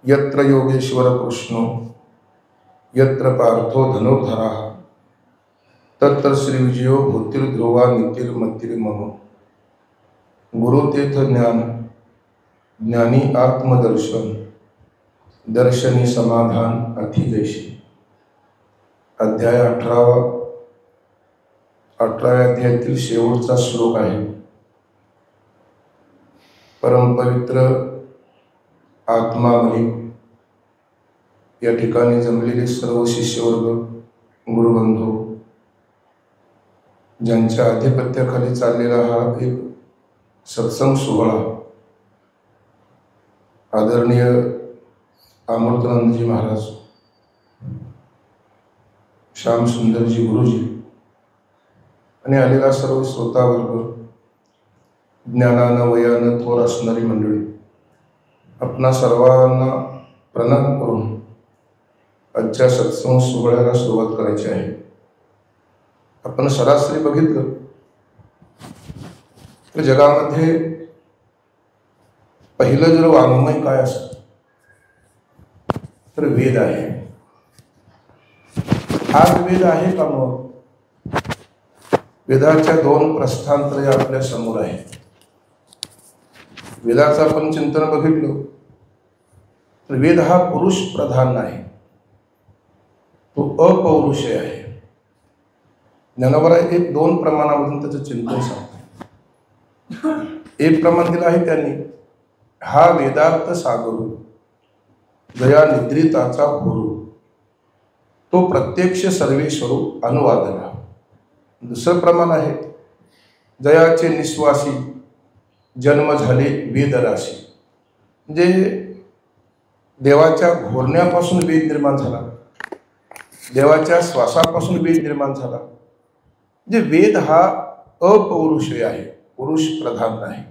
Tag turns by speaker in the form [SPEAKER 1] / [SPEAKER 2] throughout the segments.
[SPEAKER 1] यत्र योगेश्वर कृष्णो यत्र पार्थो धनुर्धरः तत्र श्री विजयो भूतिर्ध्रुवा नीतिर्मतिर्मम। गुरुतीर्थ ज्ञान ज्ञानी आत्मदर्शन दर्शनी समाधान अतिजैशी। अध्याय 18 18व्या अध्यायातील शेवटचा श्लोक आहे। परमपवित्र आत्मामणी या ठिकाणी जमलेले सर्व शिष्यवर्ग, गुरुबंधू, ज्यांच्या आधिपत्याखाली चाललेला हा एक सत्संग सोहळा, आदरणीय अमृतानंदजी महाराज, श्याम सुंदरजी गुरुजी आणि आलेला सर्व श्रोतावर्ग, ज्ञानानं वयानं थोर असणारी मंडळी, आपणा सर्वांना प्रणाम करून आजच्या सत्संग सोहळ्याला सुरुवात करायची आहे। आपण सरासरी बघितलं तर जगामध्ये पहिलं जर वाङ्मय काय असतं तर वेद आहे। हा वेद आहे का? मग वेदाच्या दोन प्रस्थांतरे आपल्या समोर आहेत। वेदाचं आपण चिंतन बघितलं तर वेद हा पुरुष प्रधान नाही, तो अपौरुषेय आहे। ज्ञानोबा एक दोन प्रमाणामधून त्याचं चिंतन सांगतो। एक प्रमाण दिलं आहे त्यांनी, हा वेदार्थ सागरू जया निद्रिताचा गुरु, तो प्रत्यक्ष सर्वेश्वरू अनुवादला। दुसरं प्रमाण आहे, जयाचे निश्वासी जन्म झाले वेदराशी, म्हणजे देवाच्या घोरण्यापासून वेद निर्माण झाला, देवाच्या श्वासापासून वेद निर्माण झाला। म्हणजे वेद हा अपौरुषेय आहे, पुरुष प्रधान नाही।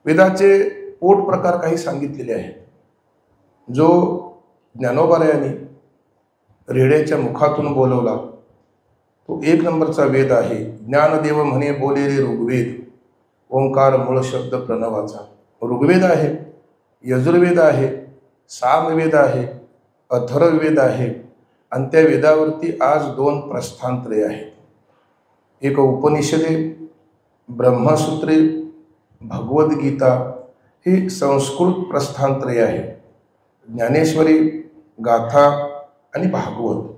[SPEAKER 1] वेदाचे पोट प्रकार काही सांगितलेले आहेत। जो ज्ञानोबारायांनी रेड्याच्या मुखातून बोलवला तो एक नंबरचा वेद आहे। ज्ञानदेव म्हणे बोले रे ऋग्वेद, ओंकार मूळ शब्द प्रणवाचा। ऋग्वेद आहे, यजुर्वेद आहे, सामवेद आहे, अथर्ववेद आहे आणि त्या वेदावरती आज दोन प्रस्थांतरे आहेत। एक उपनिषदे, ब्रह्मसूत्रे, भगवद्गीता ही संस्कृत प्रस्थांतरे आहे। ज्ञानेश्वरी, गाथा आणि भागवत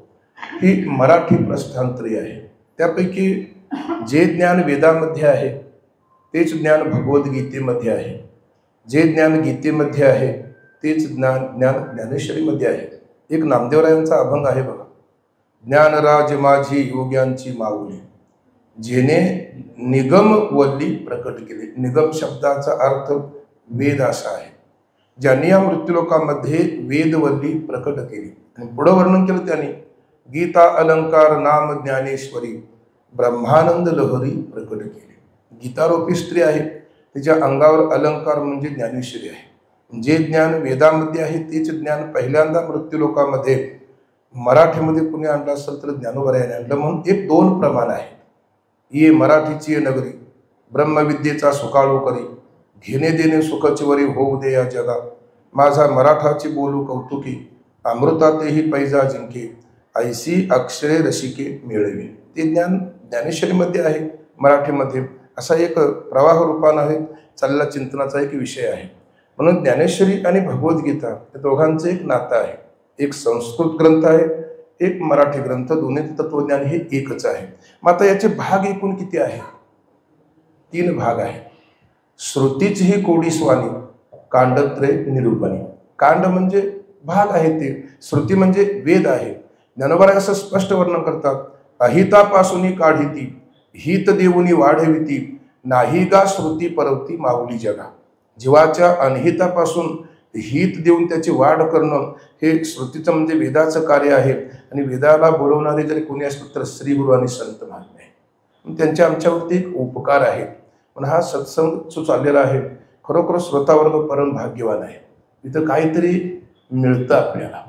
[SPEAKER 1] ही मराठी प्रस्थांतरे आहे। त्यापैकी जे ज्ञान वेदामध्ये आहे तेच ज्ञान भगवद्गीतेमध्ये आहे, जे ज्ञान गीतेमध्ये आहे तेच ज्ञान ज्ञानेश्वरीमध्ये आहे। एक नामदेवरायांचा अभंग आहे बघा, ज्ञानराज माझी योग्यांची माऊली, जेने निगम वल्ली प्रकट केले। निगम शब्दाचा अर्थ वेद असा आहे। ज्यांनी या मृत्यूलोकामध्ये वेदवल्ली प्रकट केली। आणि पुढे वर्णन केलं त्यांनी, गीता अलंकार नाम ज्ञानेश्वरी ब्रह्मानंद लहरी प्रकट केली। गीतारूपी स्त्री आहे, तिच्या अंगावर अलंकार म्हणजे ज्ञानेश्वरी आहे। जे ज्ञान वेदामध्ये आहे तेच ज्ञान पहिल्यांदा मृत्यूलोकामध्ये मराठीमध्ये कुणी आणलं असेल तर ज्ञानोबरायांनी आणलं। म्हणून एक दोन प्रमाण आहे। ये मराठीची नगरी ब्रह्मविद्येचा सुकाळू करी, घेणे देणे सुखची वरी होऊ दे या जगा, माझा मराठाची बोलू कौतुकी, अमृतातेही पैजा जिंके, ऐसी अक्षरे रसिके मिळवी। ते ज्ञान ज्ञानेश्वरीमध्ये आहे, मराठीमध्ये। असा एक प्रवाह रूपानं आहे चाललेला चिंतनाचा एक विषय आहे। म्हणून ज्ञानेश्वरी आणि भगवद्गीता या दोघांचं एक नातं आहे। एक संस्कृत ग्रंथ आहे, एक मराठी ग्रंथ, दोन्ही तत्वज्ञान हे एकच आहे। मग आता याचे भाग एकूण किती आहे? 3 भाग आहे। श्रुतीच ही कोडीस्वानी, कांडत्रय निरूपणी। कांड म्हणजे भाग आहे ते, श्रुती म्हणजे वेद आहे। ज्ञानोबा असं स्पष्ट वर्णन करतात, अहितापासून काढिती हित देऊनी वाढविती, नाही गा श्रुती परवती माऊली जगा। जीवाच्या अनहितापासून हित देऊन त्याची वाढ करणं हे श्रुतीचं म्हणजे वेदाचं कार्य आहे। आणि वेदाला बोलवणारे जरी कोणी असतील तर श्रीगुरु आणि संत महात्मे आहे, त्यांचे आमच्यावरती एक उपकार आहे। पण हा सत्संग जो चाललेला आहे, खरोखर श्रोतावर्ग परम भाग्यवान आहे। इथं काहीतरी मिळतं आपल्याला,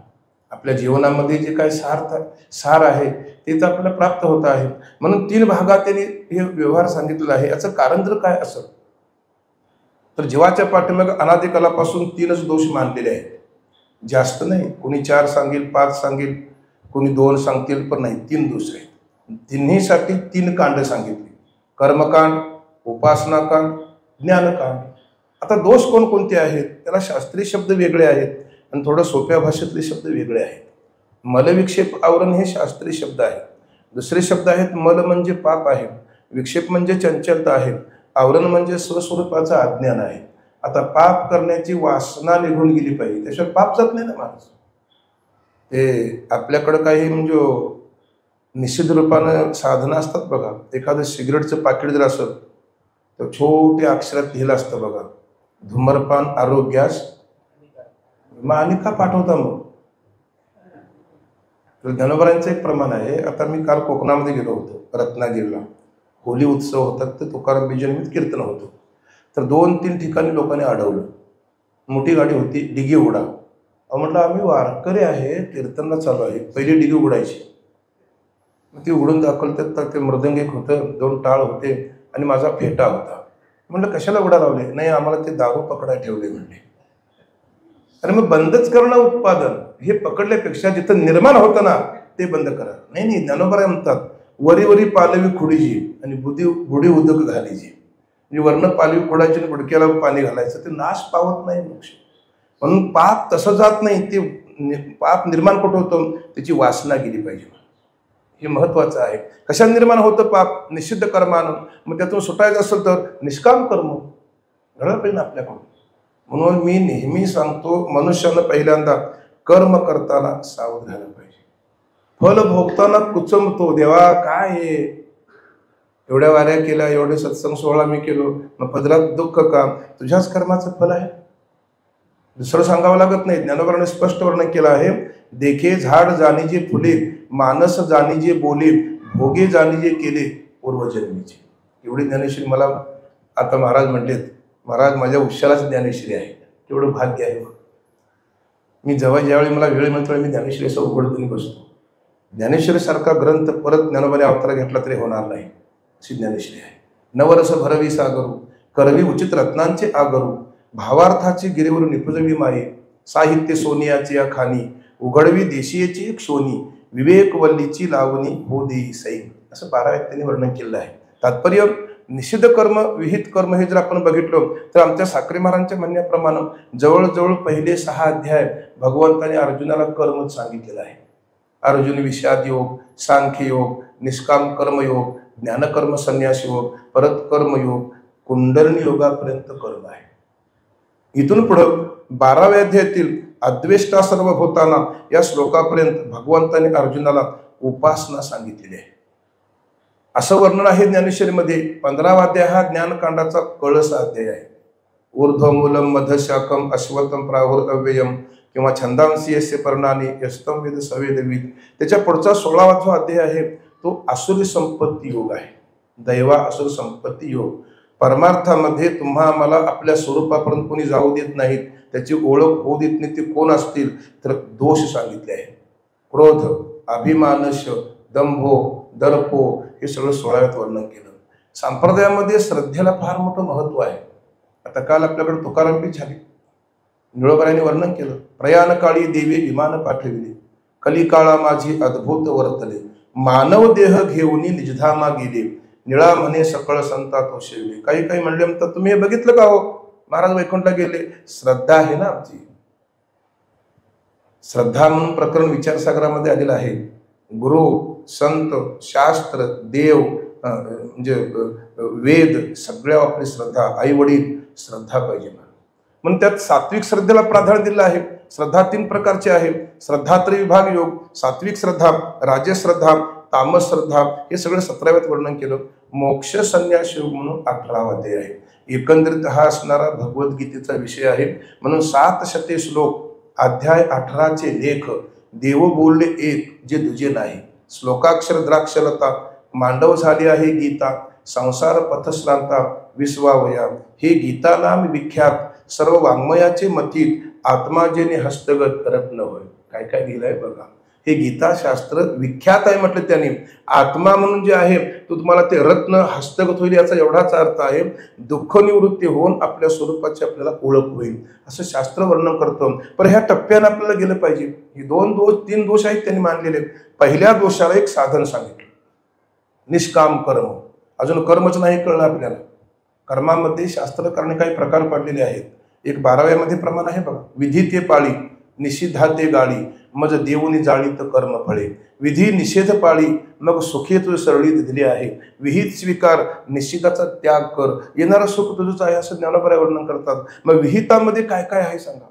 [SPEAKER 1] आपल्या जीवनामध्ये जे काही सार आहे तेच आपल्याला प्राप्त होत आहे। म्हणून 3 भागात त्यांनी हे व्यवहार सांगितलेला आहे। याचं कारण जर काय असेल तर जीवाच्या पाठीमागे अनादिकालापासून 3च दोष मानलेले आहेत। जास्त नाही, कोणी 4 सांगेल, 5 सांगेल, कोणी 2 सांगतील, पण नाही, 3 दोष आहेत. तिन्हीसाठी 3 कांड सांगितली: कर्मकांड, उपासनाकांड, ज्ञानकांड. आता दोष कोणकोणते आहेत? त्याला शास्त्रीय शब्द वेगळे आहेत आणि थोडं सोप्या भाषेतले शब्द वेगळे आहेत. मलविक्षेप आवरण हे शास्त्रीय शब्द आहेत. दुसरे शब्द आहेत: मल म्हणजे पाप आहे, विक्षेप म्हणजे चंचलता आहे, आवरण म्हणजे स्वस्वरूपाचं अज्ञान आहे. आता पाप करण्याची वासना निघून गेली पाहिजे, त्याशिवाय पाप जात नाही ना माणूस. ते आपल्याकडं काही म्हणजे निश्चित रूपानं साधनं असतात बघा. एखादं सिगरेटचं पाकिट जर असेल तर छोट्या अक्षरात लिहिलं असतं बघा: धूम्रपान आरोग्यास मानिका पाठवता. मग तर ज्ञानोबांचं एक प्रमाण आहे. आता मी काल कोकणामध्ये गेलो होतो, रत्नागिरीला. होली उत्सव होता, तर तुकाराम बीजनिमित्त कीर्तन होतं. तर 2-3 ठिकाणी लोकांनी अडवलं. मोठी गाडी होती, डिगी उडा. म्हटलं आम्ही वारकरी आहे, कीर्तनला चालू आहे, पहिली डिगी उडायची. ती उडून दाखवलं तर ते मृदंग एक होतं, 2 टाळ होते आणि माझा फेटा होता. म्हटलं कशाला उडा लावले? नाही, आम्हाला ते दारू पकडायला ठेवले म्हणले. आणि मग बंदच करणं उत्पादन, हे पकडल्यापेक्षा जिथं निर्माण होतं ना ते बंद करा. नाही, ज्ञानोबा म्हणतात: वरी वरी पालवी खुडीची आणि बुडी उदक घालीची. म्हणजे वर्ण पालवी खोडायची आणि बुडक्याला पाणी घालायचं, ते नाश पावत नाही मोक्ष. म्हणून पाप तसं जात नाही. ते पाप निर्माण कुठं होतं? त्याची वासना गेली पाहिजे, हे महत्वाचं आहे. कशा निर्माण होतं पाप? निषिद्ध कर्मानं. मग त्यातून सुटायचं असेल तर निष्काम कर्म घडलं पाहिजे आपल्याकडून. म्हणून मी नेहमी सांगतो, मनुष्यानं पहिल्यांदा कर्म करताना सावध राहायला पाहिजे. फल भोगताना कुचमतो, देवा काय हे, एवढ्या वाऱ्या केल्या, एवढे सत्संग सोहळा मी केलो, मग पदरात दुःख का? तुझ्याच कर्माचं फल आहे, दुसरं सांगावं लागत नाही. ज्ञानोबाने स्पष्ट वर्णन केलं आहे: देखे झाड जाणीजे फुले, मानस जाणीजे बोले, भोगे जाणीजे केले पूर्वजन्मीचे. एवढी ज्ञानेश्वरी मला आता महाराज म्हटलेत. महाराज माझ्या उशालाच ज्ञानेश्वरी आहे, तेवढं भाग्य आहे. मी ज्यावेळी मला वेळ मिळतो मी ज्ञानेश्वरी असं उघडून बसतो. ज्ञानेश्वरीसारखा ग्रंथ परत ज्ञानोबाने अवतार घेतला तरी होणार नाही, अशी ज्ञानेश्वरी आहे. नवरस भरवी सागरू, करवी उचित रत्नांचे आगरू, भावार्थाची गिरीवर निपुजवी माये, साहित्य सोनियाची या खाणी, उघडवी देशीयेची एक शोनी, विवेक वल्लीची लावणी हो देई सैन. असं 12 त्यांनी वर्णन केलं आहे. तात्पर्य, निषिद्ध कर्म, विहित कर्म हे जर आपण बघितलं तर आमच्या साखरे महाराजांच्या म्हणण्याप्रमाणे जवळजवळ पहिले 6 अध्याय भगवंताने अर्जुनाला कर्मच सांगितलेलं आहे. अर्जुन विषाद योग, सांख्य योग, निष्काम कर्मयोग, ज्ञानकर्म संन्यास योग, परत कर्मयोग, कुंडलिनी योगापर्यंत कर्म आहे. इथून पुढं 12व्या अध्यायातील अद्वेष्टा सर्वभूताना या श्लोकापर्यंत भगवंताने अर्जुनाला उपासना सांगितलेली आहे. असं वर्णन आहे ज्ञानेश्वरीमध्ये. 15वा अध्याय हा ज्ञानकांडाचा कळस अध्याय आहे. ऊर्ध्वमूलम मध्यशाखम अश्वतम प्राहुर अव्ययम किंवा छंदांसी यस्य पर्णानी यस्तम वेद सवेदविद. त्याच्या पुढचा 16वा अध्याय आहे तो आसुरी संपत्ती योग आहे. दैवा असुर संपत्ती योग. परमार्थामध्ये तुम्हा मला आपल्या स्वरूपापर्यंत कोणी जाऊ देत नाहीत, त्याची ओळख होऊ देत नाही. ते कोण असतील तर दोष सांगितले आहे: क्रोध, अभिमानश, दंभो, दर्पो. हे सगळं 16व्यात वर्णन केलं. संप्रदायामध्ये श्रद्धेला फार मोठं महत्व आहे. आता काल आपल्याकडे तुकाराम झाली, निळोबारांनी वर्णन केलं: प्रयाणकाळी देवी विमान पाठविले, कलिकाळा माझी अद्भुत वर्तले, मानव देह घेऊन निजधामा गेले, निळा म्हणे सकळ संता तो शेवले. काही म्हणले म्हणतात तुम्ही हे बघितलं का हो, महाराज वैकुंठला गेले. श्रद्धा आहे ना आमची. श्रद्धा म्हणून प्रकरण विचारसागरामध्ये आलेलं आहे. गुरु, संत, शास्त्र, देव, म्हणजे वेद, सगळ्या आपली श्रद्धा, आई वडील, श्रद्धा पाहिजे. म्हणून त्यात सात्विक श्रद्धेला प्राधान्य दिलं आहे. श्रद्धा 3 प्रकारचे आहे: श्रद्धात्रय विभाग योग, सात्विक श्रद्धा, राजस श्रद्धा, तामस श्रद्धा. हे सगळं 17व्यात वर्णन केलं. मोक्ष संन्यास योग म्हणून 18वा अध्याय आहे. एकंदरीत हा असणारा भगवद्गीतेचा विषय आहे. म्हणून 700 श्लोक, अध्याय 18चे लेख. देव बोलले एक, जे दुजे नाही. श्लोकाक्षर द्राक्षलता, मांडव झाली आहे गीता, संसार पथश्रांता विश्वावया. हे गीता नाम विख्यात, सर्व वाङ्मयाचे मथित, आत्मा जेने हस्तगत रत्न होय. काय लिहिलंय बघा. हे गीताशास्त्र विख्यात आहे म्हटलं त्यांनी. आत्मा म्हणून जे आहे तो तुम्हाला ते रत्न हस्तगत होईल याचा एवढाच अर्थ आहे. दुःख निवृत्ती होऊन आपल्या स्वरूपाची आपल्याला ओळख होईल असं शास्त्र वर्णन करतं. पण ह्या टप्प्याने आपल्याला गेलं पाहिजे. हे 2 दोष 3 दोष आहेत त्यांनी मानलेले. पहिल्या दोषाला एक साधन सांगितलं, निष्काम कर्म. अजून कर्मच नाही कळलं आपल्याला. कर्मामध्ये शास्त्रकारणे काही प्रकार पडलेले आहेत. एक 12व्यामध्ये प्रमाण आहे बघा, विधी ते पाळी निषिद्धा ते गाळी मज देऊनी जाळी तर कर्म फळे. विधी निषेध पाळी मग सुखे तुझ सरळीत दिले आहे. विहित स्वीकार निश्चिताचा त्याग कर, येणारं सुख तुझंच आहे असं ज्ञानोबा वर्णन करतात. मग विहितामध्ये काय काय आहे सांगा.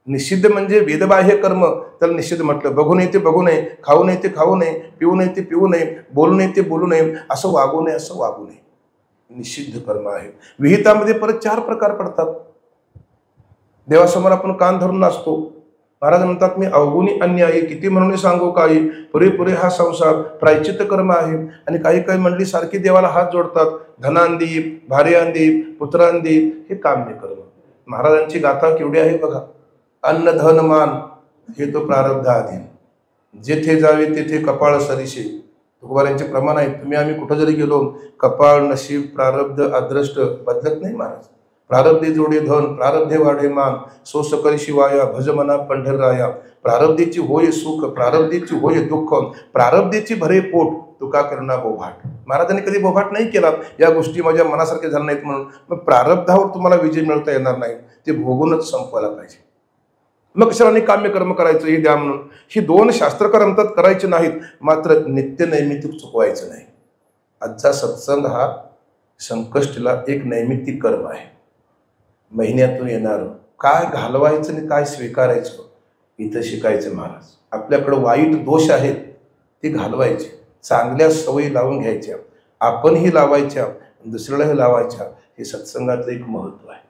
[SPEAKER 1] निषिद्ध म्हणजे वेदबाह्य कर्म, त्याला निषिद्ध म्हटलं. बघू नये ते बघू नये, खाऊ नये ते खाऊ नये, पिऊ नये ते पिऊ नये, बोलू नये ते बोलू नये, असं वागू नये असं वागू नये, निषिद्ध कर्म आहे. विहितामध्ये परत 4 प्रकार पडतात. देवासमोर आपण कान धरून नाचतो. महाराज म्हणतात मी अवगुणी अन्यायी किती म्हणून सांगू काही, पुरेपुरे हा संसार प्रायचित्त कर्म आहे. आणि काही काही मंडळी सारखी देवाला हात जोडतात. धनांदी, भार्यांदी, पुत्रांदी हे काम्य कर्म. महाराजांची गाथा केवढी आहे बघा. अन्न धन मान हे तो प्रारब्ध अधीन, जेथे जावे तेथे कपाळ सरीशे. तुकोबारांचे प्रमाण आहे. तुम्ही आम्ही कुठं जरी गेलो, कपाळ नशीब प्रारब्ध अदृष्ट बदलत नाही महाराज. प्रारब्धे जोडे धन, प्रारब्धे वाढे मान, सो सकल शिवाया भज मना पंढरराया. प्रारब्धेची होय सुख, प्रारब्धेची होय दुःख, प्रारब्धेची भरे पोट, तुका करणा बोभाट. महाराजांनी कधी बोभाट नाही केला. या गोष्टी माझ्या मनासारख्या झाल्या नाहीत म्हणून. मग प्रारब्धावर तुम्हाला विजय मिळवता येणार नाही, ते भोगूनच संपवायला पाहिजे. मग कशाला काम्य कर्म करायचं हे द्या म्हणून. ही 2 शास्त्रकार म्हणतात करायचे नाहीत, मात्र नित्य नैमित्तिक चुकवायचं नाही. आजचा सत्संग हा संकष्टीला एक नैमित्तिक कर्म आहे. महिन्यातून येणार काय घालवायचं आणि काय स्वीकारायचं इथं शिकायचं महाराज. आपल्याकडे वाईट दोष आहेत ते घालवायचे, चांगल्या सवयी लावून घ्यायच्या, आपणही लावायच्या, दुसऱ्यालाही लावायच्या. हे सत्संगातलं एक महत्व आहे.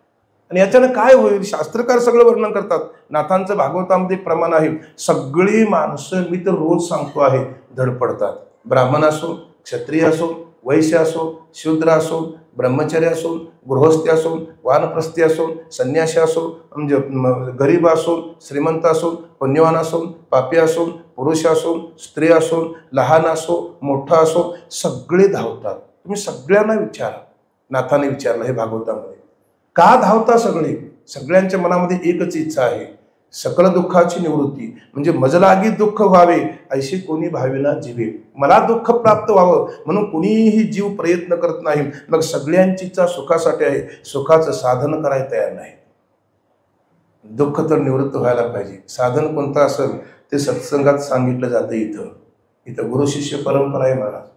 [SPEAKER 1] आणि याच्यानं काय होईल, शास्त्रकार सगळं वर्णन करतात. नाथांचं भागवतामध्ये एक प्रमाण आहे. सगळी माणसं मी तर रोज सांगतो आहे धडपडतात. ब्राह्मण असो, क्षत्रिय असो, वैश्य असो, शूद्र असो, ब्रह्मचर्य असो, गृहस्थी असो, वानप्रस्थी असो, संन्यासी असो, म्हणजे गरीब असो, श्रीमंत असो, पुण्यवान असो, पापी असो, पुरुष असो, स्त्री असो, लहान असो, मोठा असो, सगळे धावतात. तुम्ही सगळ्यांना विचारा. नाथाने विचारलं हे भागवतामध्ये, का धावता सगळे. सगळ्यांच्या मनामध्ये एकच इच्छा आहे, सकल दुःखाची निवृत्ती. म्हणजे मजलागी दुःख व्हावे ऐशी कोणी भाविना जीवे. मला दुःख प्राप्त व्हावं म्हणून कुणीही जीव प्रयत्न करत नाही. मग सगळ्यांची इच्छा सुखासाठी आहे, सुखाचं साधन करायला तयार नाही. दुःख तर निवृत्त व्हायला पाहिजे. साधन कोणतं असेल ते सत्संगात सांगितलं जातं. इथं गुरु शिष्य परंपरा आहे महाराज.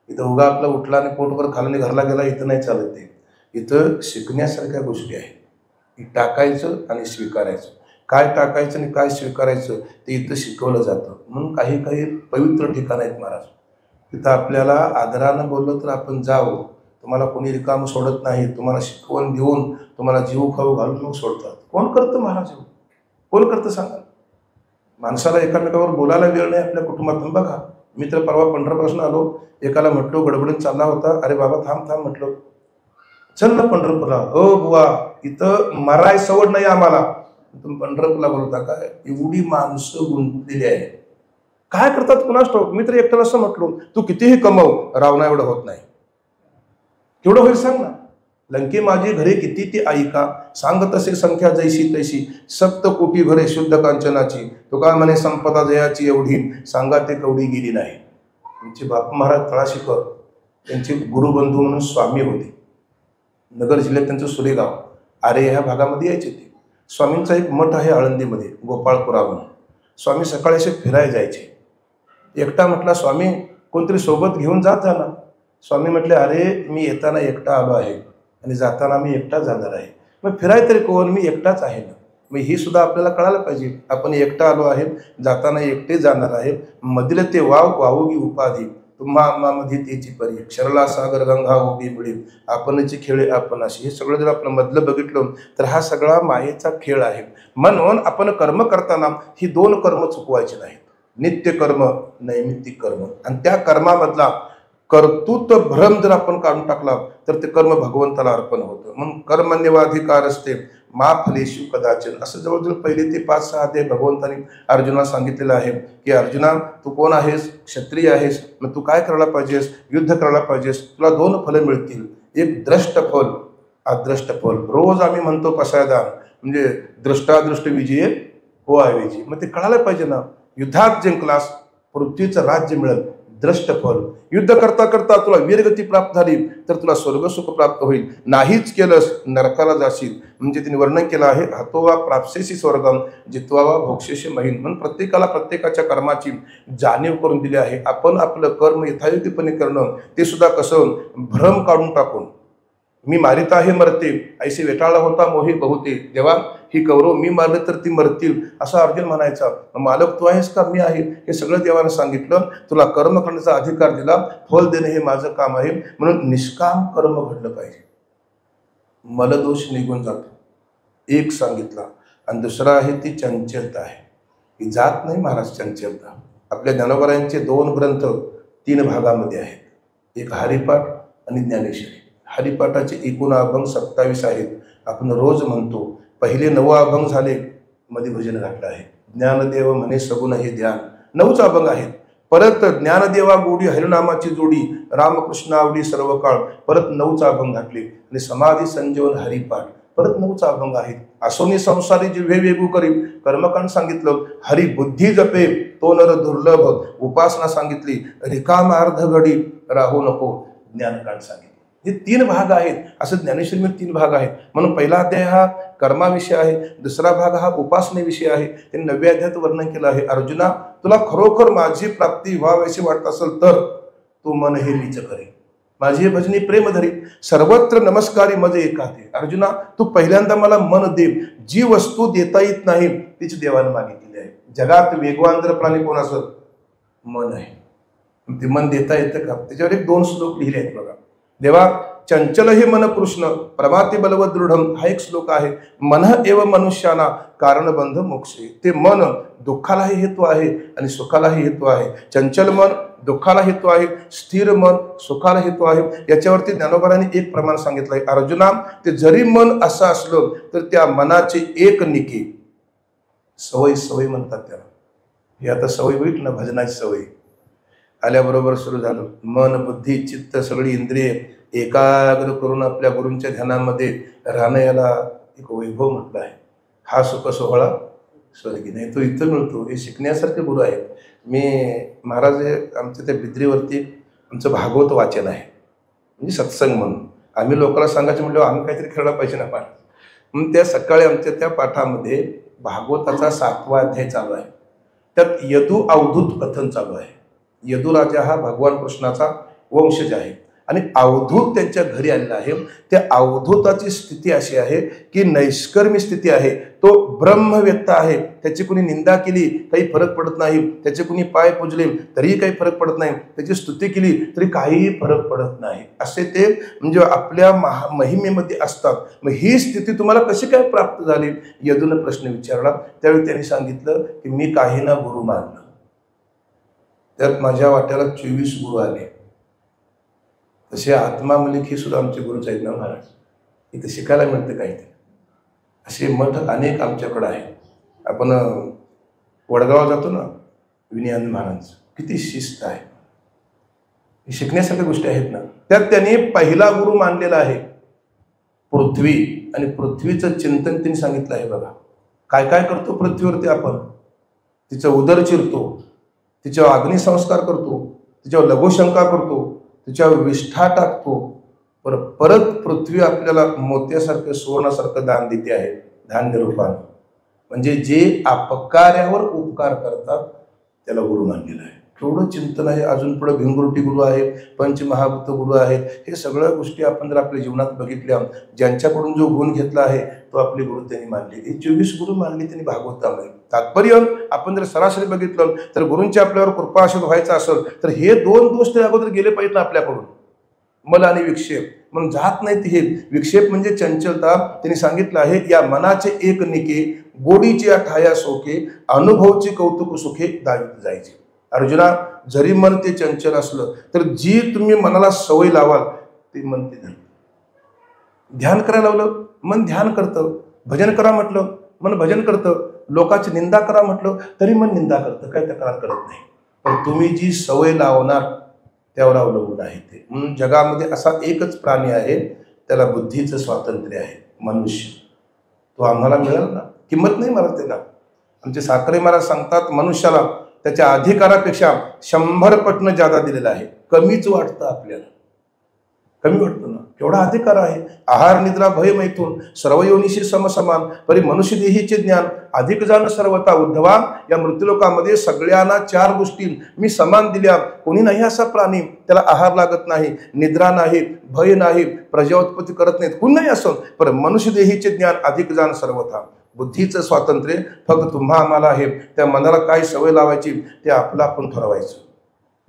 [SPEAKER 1] इथं उगा आपला उठला आणि पोटवर खाल्ल्याने घरला गेला इथं नाही चालत. ते इथं शिकण्यासारख्या गोष्टी आहेत. टाकायचं आणि स्वीकारायचं. काय टाकायचं आणि काय स्वीकारायचं ते इथं शिकवलं जातं. म्हणून काही काही पवित्र ठिकाण आहेत महाराज. तिथं आपल्याला आदरानं बोललं तर आपण जावं. तुम्हाला कोणी रिकाम सोडत नाही. तुम्हाला शिकवण देऊन तुम्हाला जीव खाऊ घालून मग सोडतात. कोण करतं महाराज? कोण करतं सांगा. माणसाला एकामेकावर बोलायला वेळ नाही आपल्या कुटुंबातून. बघा मी तर परवा पंढरपूरपासून आलो. एकाला म्हटलो गडबडीत चालला होता, अरे बाबा थांब थांब म्हटलं, चल ना पंढरपूरला. हो बुवा इथं मराय सवड नाही आम्हाला, तुम्ही पंढरपूरला बोलता काय. एवढी माणसं गुंतलेली आहे. काय करतात कुणास ठाऊक. मी तर एकट्याला असं म्हटलो, तू कितीही कमव रावणा एवढं होत नाही. केवढं होईल सांग ना. लंके माझी घरे किती ती ऐका, सांग तसे संख्या जैशी तैशी, सप्त कोटी घरे शुद्ध कांचनाची, तुका म्हणे संपदा जयाची एवढी, सांगा ते कवडी गेली नाही. त्यांचे बापू महाराज तळाशीकर त्यांचे गुरुबंधू म्हणून स्वामी होते. नगर जिल्ह्यात त्यांचं सुरेगाव आरे ह्या भागामध्ये यायचे ते. स्वामींचा एक मठ आहे आळंदीमध्ये गोपाळपुरावरून. स्वामी सकाळी असे फिरायला जायचे. एकटा म्हटला स्वामी कोणतरी सोबत घेऊन जात जा ना. स्वामी म्हटले अरे मी येताना एकटा आलो आहे आणि जाताना मी एकटा जाणार आहे. मग फिराय तरी कोण, मी एकटाच आहे ना. मग ही सुद्धा आपल्याला कळायला पाहिजे. आपण एकटा आलो आहे, जाताना एकटे जाणार आहे. मधले ते वाव वाहुगी उपाधी, तुम्हा आम्हामध्ये त्याची परी, क्षरला सागर गंगा उभी मिळेल, आपणची खेळे आपणाशी. हे सगळं जर आपण मधलं बघितलं तर हा सगळा मायेचा खेळ आहे. म्हणून आपण कर्म करताना ही 2 कर्म चुकवायची नाहीत. नित्य कर्म, नैमित्तिक कर्म. आणि त्या कर्मामधला कर्तृत्व भ्रम जर आपण काढून टाकला तर ते कर्म भगवंताला अर्पण होतं. म्हणून कर्मण्यवाधिकार असते मा फलेषु कदाचन, असं जवळजवळ पहिले ते 5-6 अध्याय भगवंतांनी अर्जुनाला सांगितलेलं आहे की अर्जुना तू कोण आहेस, क्षत्रिय आहेस, मग तू काय करायला पाहिजेस, युद्ध करायला पाहिजेस, तुला 2 फलं मिळतील, एक दृष्ट फल, अदृष्ट फल. रोज आम्ही म्हणतो पसायदान म्हणजे दृष्टादृष्ट विजय हो विजय, मग ते कळायला पाहिजे ना. युद्धात जिंकलास पृथ्वीचं राज्य मिळेल, दृष्टफल. युद्ध करता करता तुला वीरगती प्राप्त झाली तर तुला स्वर्गसुख प्राप्त होईल, नाहीच केलंस नरकाला जाशील. म्हणजे तिने वर्णन केलं आहे हतोवा प्राप्सेशी स्वर्गम जित्वावा भोक्षेशी महिन. म्हणून प्रत्येकाला प्रत्येकाच्या कर्माची जाणीव करून दिली आहे. आपण आपलं कर्म यथायोग्यपणे करणं, ते सुद्धा कसं भ्रम काढून टाकून मी मारित आहे मरते ऐसे वेटाळला होता मोही बहुते, जेव्हा ही कौरव मी मारलं तर ती मरतील असं अर्जुन म्हणायचा. मालक तू आहेस का मी आहे, हे सगळं देवानं सांगितलं. तुला कर्म करण्याचा अधिकार दिला, फल देणं हे माझं काम आहे. म्हणून निष्काम कर्म घडलं पाहिजे, मलदोष निघून जातो, एक सांगितला. आणि दुसरा आहे ती चंचलता आहे, ही जात नाही महाराज चंचलता. आपल्या ज्ञानोबरायांचे 2 ग्रंथ 3 भागामध्ये आहेत, एक हरिपाठ आणि ज्ञानेश्वरी. हरिपाठाचे एकूण अभंग 27 आहेत, आपण रोज म्हणतो. पहिले 9 अभंग झाले, मध्ये भजन घातलं आहे. ज्ञानदेव म्हणे सगुण हे ध्यान, 9च अभंग आहेत. परत ज्ञानदेवा गोडी हरिनामाची जोडी, रामकृष्ण आवडी सर्व काळ, परत 9च अभंग घातले. आणि समाधी संजीवन हरिपाठ, परत 9च अभंग आहेत. असोनी संसारी जिव्हे वेगू करी, कर्मकांड सांगितलं. हरी बुद्धी जपे तो नर दुर्लभ, उपासना सांगितली. रिकाम अर्ध घडी राहू नको, ज्ञानकांड सांगितले. हे 3 भाग आहेत. असं ज्ञानेश्वरीमध्ये 3 भाग आहेत. म्हणून पहिला अध्याय हा कर्माविषय आहे, दुसरा भाग हा उपासनेविषयी आहे. त्यांनी 9व्या अध्यायात वर्णन केलं आहे. अर्जुना तुला खरोखर माझी प्राप्ती व्हावीशी वाटत असेल तर तू मन हे नीच करे, माझी भजनी प्रेम धरी, सर्वत्र नमस्कारी मज एकाते. अर्जुना तू पहिल्यांदा मला मन दे, जी वस्तू देता येत नाही तीच देवानं मागितलेली आहे. जगात वेगवान जर प्राणी कोण असत, मन आहे. ते मन देता येतं का, त्याच्यावर एक 2 श्लोक लिहिले आहेत बघा. देवा चंचल हे मन कृष्ण प्रमाती बलवत दृढम, हा एक श्लोक आहे. मन एव मनुष्याना कारणबंध मोक्षे. ते मन दुःखालाही हेतू आहे आणि सुखालाही हेतू आहे. चंचल मन दुःखाला हेतू आहे, स्थिर मन सुखाला हेतू आहे. याच्यावरती ज्ञानोबरांनी एक प्रमाण सांगितलं आहे. अर्जुना ते जरी मन असं असलं तर त्या मनाचे एक निके, सवय सवय म्हणतात त्याला. हे आता सवय होईल ना, भजनाची सवय आल्याबरोबर सुरू झालं. मन बुद्धी चित्त सगळी इंद्रिय एकाग्र करून आपल्या गुरूंच्या ध्यानामध्ये राहणं, याला एक वैभव म्हटलं आहे. हा सुख सोहळा स्वर्गी नाही, तो इथं मिळतो. हे शिकण्यासारखे गुरु आहेत. मी महाराज आमच्या त्या बिद्रीवरती आमचं भागवत वाचन आहे, म्हणजे सत्संग म्हणून. आम्ही लोकांना सांगायचं म्हटलं आम्ही काहीतरी खेळला पाहिजे ना पाठ. म्हणून त्या सकाळी आमच्या त्या पाठामध्ये भागवताचा 7वा अध्याय चालू आहे. त्यात यदू अवधूत कथन चालू आहे. यदू राजा हा भगवान कृष्णाचा वंशज आहे आणि अवधूत त्यांच्या घरी आलेला आहे. त्या अवधूताची स्थिती अशी आहे की नैष्कर्मी स्थिती आहे. तो ब्रह्मव्यक्ता आहे. त्याची कुणी निंदा केली काही फरक पडत नाही, त्याचे कुणी पाय पुजले तरीही काही फरक पडत नाही, त्याची स्तुती केली तरी काहीही फरक पडत नाही. असे ते म्हणजे आपल्या महिमेमध्ये असतात. मग ही स्थिती तुम्हाला कशी काय प्राप्त झाली, यदूने प्रश्न विचारला. त्यावेळी त्यांनी सांगितलं की मी काही ना गुरु मानलं. त्यात माझ्या वाट्याला 24 गुरु आले. तसे आत्मा मलिक ही सुद्धा आमचे गुरुच आहेत ना महाराज. इथे शिकायला मिळतं काहीतरी. असे मठ अनेक आमच्याकडे आहेत. आपण वडगाव जातो ना, विनयानंद महाराज, किती शिस्त आहे. शिकण्यासारख्या गोष्टी आहेत ना. त्यात त्यांनी पहिला गुरु मानलेला आहे पृथ्वी, आणि पृथ्वीचं चिंतन त्यांनी सांगितलं आहे. बघा काय काय करतो पृथ्वीवरती आपण. तिचं उदर चिरतो, तिच्यावर अग्निसंस्कार करतो, तिच्यावर लघुशंका करतो, तिच्यावर विष्ठा टाकतो. परत पृथ्वी आपल्याला मोत्यासारखं सुवर्णासारखं दान देते आहे धान्य रूपाने. म्हणजे जे अपकार्यावर उपकार करतात त्याला गुरु मानलेलं आहे. केवढं चिंतन आहे. अजून पुढे भिंगरुटी गुरु आहेत, पंचमहाभूत गुरु आहेत. हे सगळ्या गोष्टी आपण जर आपल्या जीवनात बघितल्या, ज्यांच्याकडून जो गुण घेतला आहे तो आपले गुरु त्यांनी मानले. हे 24 गुरु मानले त्यांनी भागवतामध्ये. तात्पर्य आपण जर सरासरी बघितलं तर गुरूंची आपल्यावर कृपा आशीर्वाद व्हायचा असेल तर हे 2 दोष अगोदर गेले पाहिजेत ना आपल्याकडून, मल आणि विक्षेप. म्हणून जात नाहीत हे. विक्षेप म्हणजे चंचलता. त्यांनी सांगितलं आहे या मनाचे एक निके, गोडीची ठाया सोके, अनुभवची कौतुक सुखे दावित जायचे. अर्जुना जरी मन ते चंचल असलं तर जी तुम्ही मनाला सवय लावाल ते मन ते ध्यान करायला लावलं, मन ध्यान करतं. भजन करा म्हटलं मन भजन करतं, लोकांची निंदा करा म्हटलं तरी मन निंदा करतं, काही तक्रार करत नाही. पण तुम्ही जी सवय लावणार त्यावर अवलंबून आहे ते. म्हणून जगामध्ये असा एकच प्राणी आहे, त्याला बुद्धीचं स्वातंत्र्य आहे, मनुष्य. तो आम्हाला मिळेल ना, किंमत नाही मला त्याला. आमचे साखरे महाराज सांगतात, मनुष्याला त्याच्या अधिकारापेक्षा 100 पटनं जादा दिलेला आहे. कमीच वाटतं आपल्याला, कमी वाटतं ना. केवढा अधिकार आहे. आहार निद्रा भय मैथून सर्व योनिशी समसमान परी मनुष्य देहीचे ज्ञान अधिक जाण सर्वता उद्धवा. या मृत्यूलोकामध्ये सगळ्यांना 4 गोष्टी मी समान दिल्या. कोणी नाही असा प्राणी, त्याला आहार लागत नाही, निद्रा नाही, भय नाही, प्रजा उत्पत्ती करत नाहीत, कोणी नाही असं. पण मनुष्य देहीचे ज्ञान अधिक जाण सर्वथा. बुद्धीचं स्वातंत्र्य फक्त तुम्हा आम्हाला आहे. त्या मनाला काय सवय लावायची ते आपलं आपण ठरवायचं.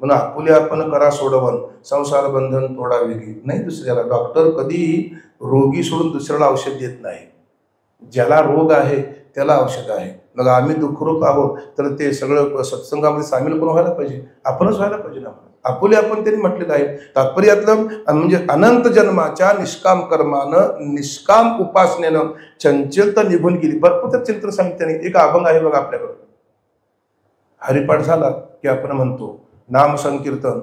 [SPEAKER 1] म्हणून आपुले आपण करा सोडवण, संसार बंधन थोडा वेगळी नाही दुसऱ्याला. डॉक्टर कधीही रोगी सोडून दुसऱ्याला औषध देत नाही. ज्याला रोग आहे त्याला औषध आहे. मग आम्ही दुःखरूप आहोत तर ते सगळं सत्संगामध्ये सामील करून व्हायला पाहिजे, आपणच व्हायला पाहिजे ना. आपुले आपण त्यांनी म्हटलेलं आहे. तात्पर्यातलं म्हणजे अनंत जन्माच्या निष्काम कर्मानं निष्काम उपासनेनं चंचलता निघून गेली. भरपूर चिंतन सांगितलं. एक अभंग आहे बघा आपल्याकडं. हरिपाठ झाला की आपण म्हणतो नाम संकीर्तन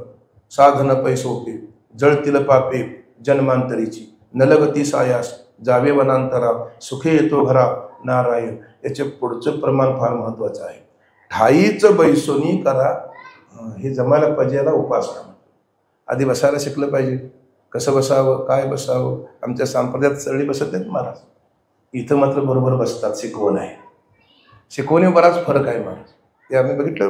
[SPEAKER 1] साधन पैसोपे जळतील पापे जन्मांतरीची नलगती सायास जावे वनांतरा सुखे येतो घरा नारायण. याचे पुढचं प्रमाण फार महत्वाचं आहे. ठाईच बैसोनी करा, हे जमायला पाहिजे. याला उपासना. आधी बसायला शिकलं पाहिजे. कसं बसावं, काय बसावं. आमच्या संप्रदायात सरळी बसत नाहीत महाराज, इथं मात्र बरोबर बसतात. शिकवण आहे, शिकवणी बराच फरक आहे महाराज. ते आम्ही बघितलं.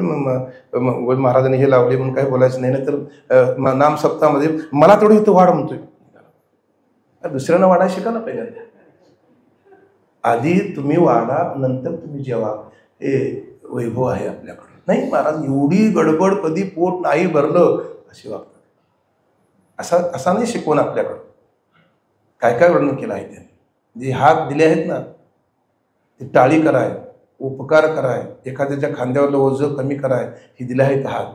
[SPEAKER 1] महाराजांनी हे लावले म्हणून काही बोलायचं नाही. नाहीतर नाम सप्ताहामध्ये मला थोडं इथं वाढ म्हणतोय. दुसऱ्यांना वाढायला शिका ना पहिल्यांदा. आधी तुम्ही वाढा, नंतर तुम्ही जेवा. हे वैभव आहे आपल्याकडं. नाही महाराज एवढी गडबड, कधी पोट नाही भरलं अशी वागतात. असा नाही शिकवण आपल्याकडं. काय काय वर्णन केलं आहे त्यांनी. जे हात दिले आहेत ना, ते टाळी कराय, उपकार कराय, एखाद्याच्या खांद्यावरलं ओझं कमी कराय, हे दिले आहेत हात.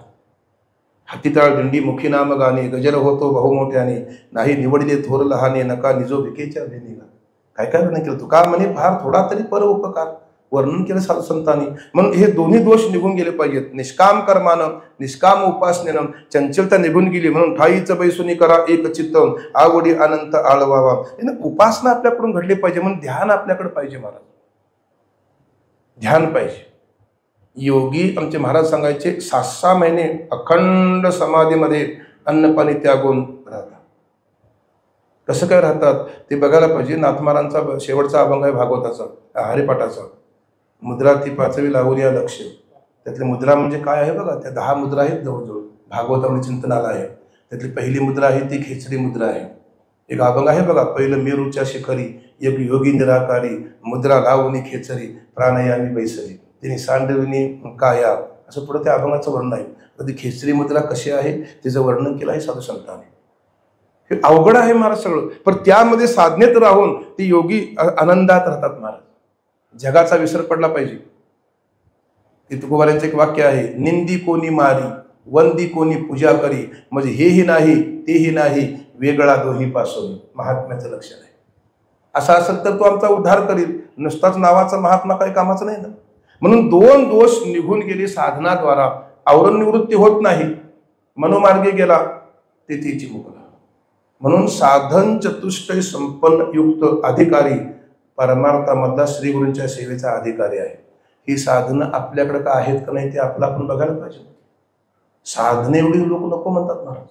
[SPEAKER 1] हातीताळ दिंडी मुखी नाम गाणे गजर होतो बहुमोठ्याने नाही निवडले थोर लहाने नका निजो भिकेच्या भेनीला. काय काय वर्णन केलं. तुका म्हणे फार थोडा तरी पर उपकार वर्णन केलं साधू संतांनी. म्हणून हे दोन्ही दोष निघून गेले पाहिजेत. निष्काम कर्मानं निष्काम उपासनेनं चंचलता निघून गेली. म्हणून ठाईच बैसुनी करा एक चित्त आवडी अनंत आळवावा. उपासना आपल्याकडून घडली पाहिजे. म्हणून ध्यान आपल्याकडे पाहिजे महाराज, ध्यान पाहिजे. योगी आमचे महाराज सांगायचे 6 महिने अखंड समाधीमध्ये अन्नपाणी त्यागून राहतात. कसं काय राहतात ते बघायला पाहिजे. नाथमारांचा शेवटचा अभंग आहे भागवताचा, हरिपाठाचा. मुद्रा ती 5वी लावून या लक्ष. त्यातली मुद्रा म्हणजे काय आहे बघा. त्या 10 मुद्रा आहेत जवळजवळ भागवतामध्ये चिंतनाला आहे. त्यातली पहिली मुद्रा आहे ती खेचरी मुद्रा आहे. एक अभंग आहे बघा. पहिलं मेरूच्या शिखरी एक योगी निराकारी मुद्रा लावणी खेचरी प्राणायामी बैसरी तिने सांडविनी काया. असं पुढे त्या अभंगाचं वर्णन आहे. कधी खेचरी मुद्रा कशी आहे तिचं वर्णन केलं आहे साधू संतांनी. हे अवघड आहे महाराज सगळं. पण त्यामध्ये साधनेत राहून ती योगी आनंदात राहतात महाराज. जगाचा विसर पडला पाहिजे. तुकोबारांचं एक वाक्य आहे, निंदी कोणी मारी वंदी कोणी पूजा करी म्हणजे हेही नाही तेही नाही वेगळा दोही पासून. महात्म्याचं लक्षण आहे. असं असेल तर तो आमचा उद्धार करील. नुसताच नावाचा महात्मा काही कामाचं नाही ना. म्हणून 2 दोष निघून गेले साधनाद्वारा. आवरण निवृत्ती होत नाही. मनोमार्गे गेला तेथीची मुकला. म्हणून साधन चतुष्टय संपन्न युक्त अधिकारी परमार्थामधला श्री गुरूंच्या सेवेचा अधिकारी आहे. ही साधनं आपल्याकडे का आहेत का नाही ते आपलं आपण बघायला पाहिजे. साधने एवढी लोक नको म्हणतात महाराज.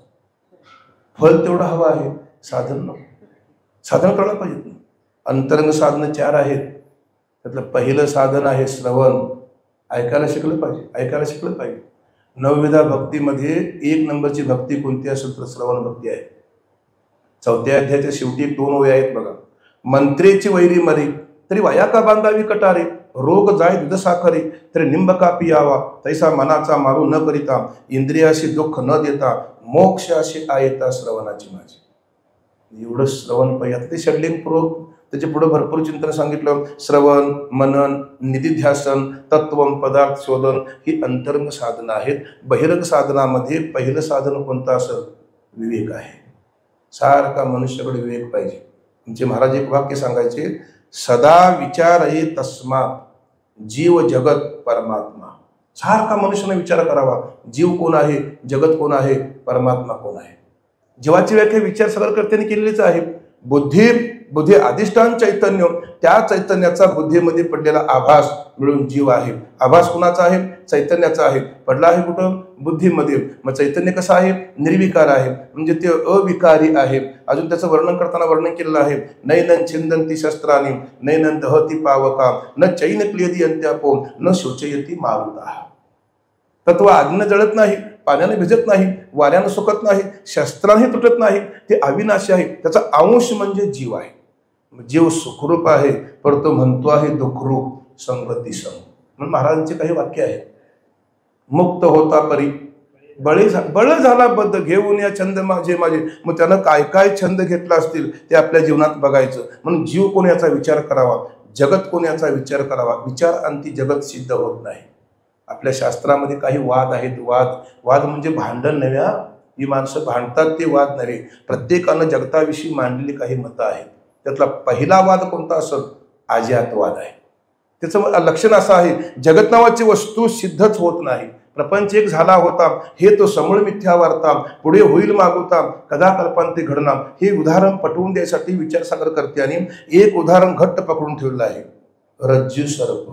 [SPEAKER 1] फल तेवढं हवं आहे, साधन नको. साधन करायला पाहिजे. अंतरंग साधनं 4 आहेत. त्यातलं पहिलं साधन आहे श्रवण. ऐकायला शिकलं पाहिजे, ऐकायला शिकलं पाहिजे. 9विधा भक्तीमध्ये 1 नंबरची भक्ती कोणती असेल तर श्रवण भक्ती आहे. 4थ्या अध्यायाच्या शेवटी 2 ओव्या आहेत बघा. मंत्रेची वैरी मरी तरी वया का बांधावी कटारे रोग जाय दूध साखरे तरी निंब का पियावा तैसा मनाचा मारू न करिता इंद्रियाशी दुःख न देता मोक्षाशी आयता श्रवणाची माझी. एवढं श्रवण पाहिजे. आता ते षडलिंगपूर्वक त्याचे पुढे भरपूर चिंतन सांगितलं. श्रवण मनन निधिध्यासन तत्वम पदार्थ शोधन ही अंतरंग साधनं आहेत. बहिरंग साधनामध्ये पहिलं साधन कोणतं असेल विवेक आहे. सारखा मनुष्याकडे विवेक पाहिजे. म्हणजे महाराज एक वाक्य सांगायचे, सदा विचारये तस्मात् जीव जगत परमात्मा. सारखा मनुष्याने विचार करावा, जीव कोण आहे, जगत कोण आहे, परमात्मा कोण आहे. जीवाची व्याख्या विचार सागरकर्त्यांनी केलेलीच आहे. बुद्धी अधिष्ठान चैतन्य, त्या चैतन्याचा बुद्धीमध्ये पडलेला आभास मिळून जीव आहे. आभास कुणाचा आहे, चैतन्याचा आहे. पडला आहे कुठं, बुद्धीमध्ये. मग चैतन्य कसं आहे, निर्विकार आहे, म्हणजे ते अविकारी आहे. अजून त्याचं वर्णन करताना वर्णन केलेलं आहे, नैनं छिंदंती शस्त्राणी नैनं दहती पावका न चैन क्लियदी अंत्यापो न शोचयती मारुता. तत्व अग्न जळत नाही, पाण्याने भिजत नाही, वाऱ्यानं सुकत नाही, शस्त्रांही तुटत नाही, ते अविनाशी आहे. त्याचा अंश म्हणजे जीव आहे. जीव सुखरूप आहे, पर तो म्हणतो आहे दुःखरूप संगती संग. म्हणून महाराजांचे काही वाक्य आहेत, मुक्त होता परी बळ झाला बद्ध घेऊन या छंद माझे माझे. मग त्यानं काय काय छंद घेतला असतील ते आपल्या जीवनात बघायचं. म्हणून जीव कोण याचा विचार करावा, जगत कोण याचा विचार करावा. विचार अंती जगत सिद्ध होत नाही. आपल्या शास्त्रामध्ये काही वाद आहेत. वाद म्हणजे भांडण नव्या, ही माणसं भांडतात ते वाद नव्हे. प्रत्येकानं जगताविषयी मांडलेली काही मतं आहेत. त्यातला पहिला वाद कोणता असेल, अजातवाद आहे. त्याचं लक्षण असं आहे, जगत नावाची वस्तू सिद्धच होत नाही. प्रपंच एक झाला होता, हे तो समूळ मिथ्या वार्ता, पुढे होईल मागवता कदा कल्पांते घडना. हे उदाहरण पटवून द्यायसाठी विचार सागरकर्त्यांनी एक उदाहरण घट्ट पकडून ठेवलं आहे. रज्जू सर्प.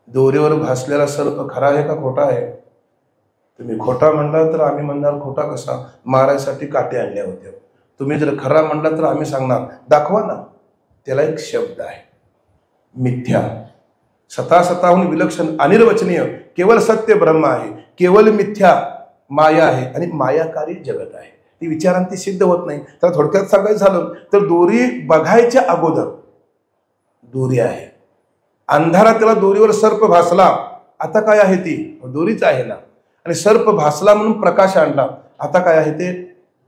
[SPEAKER 1] दोरीवर भासलेला सर्प खरा आहे का खोटा आहे? तुम्ही खोटा म्हणला तर आम्ही म्हणणार खोटा कसा, मारायसाठी काटे आणल्या होत्या. तुम्ही जर खरा म्हणला तर आम्ही सांगणार दाखवा ना. त्याला एक शब्द आहे, मिथ्या. स्वतःहून विलक्षण अनिर्वचनीय केवळ सत्य ब्रह्म आहे, केवळ मिथ्या माया आहे आणि मायाकारी जगत आहे. ती विचारांती सिद्ध होत नाही. तर थोडक्यात सांगायचं झालं तर दोरी बघायच्या अगोदर दोरी आहे. अंधारात त्याला दोरीवर सर्प भासला, आता काय आहे ती दोरीच आहे ना. आणि सर्प भासला म्हणून प्रकाश आणला, आता काय आहे ते.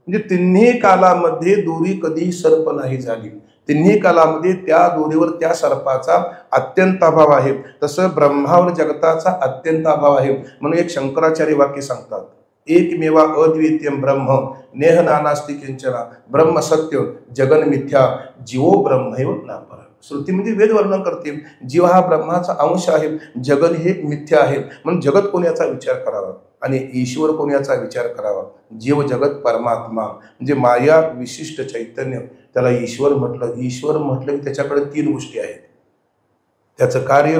[SPEAKER 1] म्हणजे तिन्ही कालामध्ये दोरी कधी सर्प नाही झाली. तिन्ही कालामध्ये त्या दोरीवर त्या सर्पाचा अत्यंत अभाव आहे. तसं ब्रह्मावर जगताचा अत्यंत अभाव आहे. म्हणून एक शंकराचार्य वाक्य सांगतात, एकमेवा अद्वितीयम ब्रह्म नेह नानास्ति किंचना ब्रह्म सत्य जगन मिथ्या जीवो ब्रह्मैव नापर. श्रुती म्हणजे वेद वर्णन करते, जीव हा ब्रह्माचा अंश आहे, जगन हे मिथ्या आहे. म्हणून जगत कोण याचा विचार करावा आणि ईश्वर कोण याचा विचार करावा. जीव जगत परमात्मा म्हणजे माया विशिष्ट चैतन्य, त्याला ईश्वर म्हटलं. ईश्वर म्हटलं की त्याच्याकडे तीन गोष्टी आहेत, त्याचं कार्य,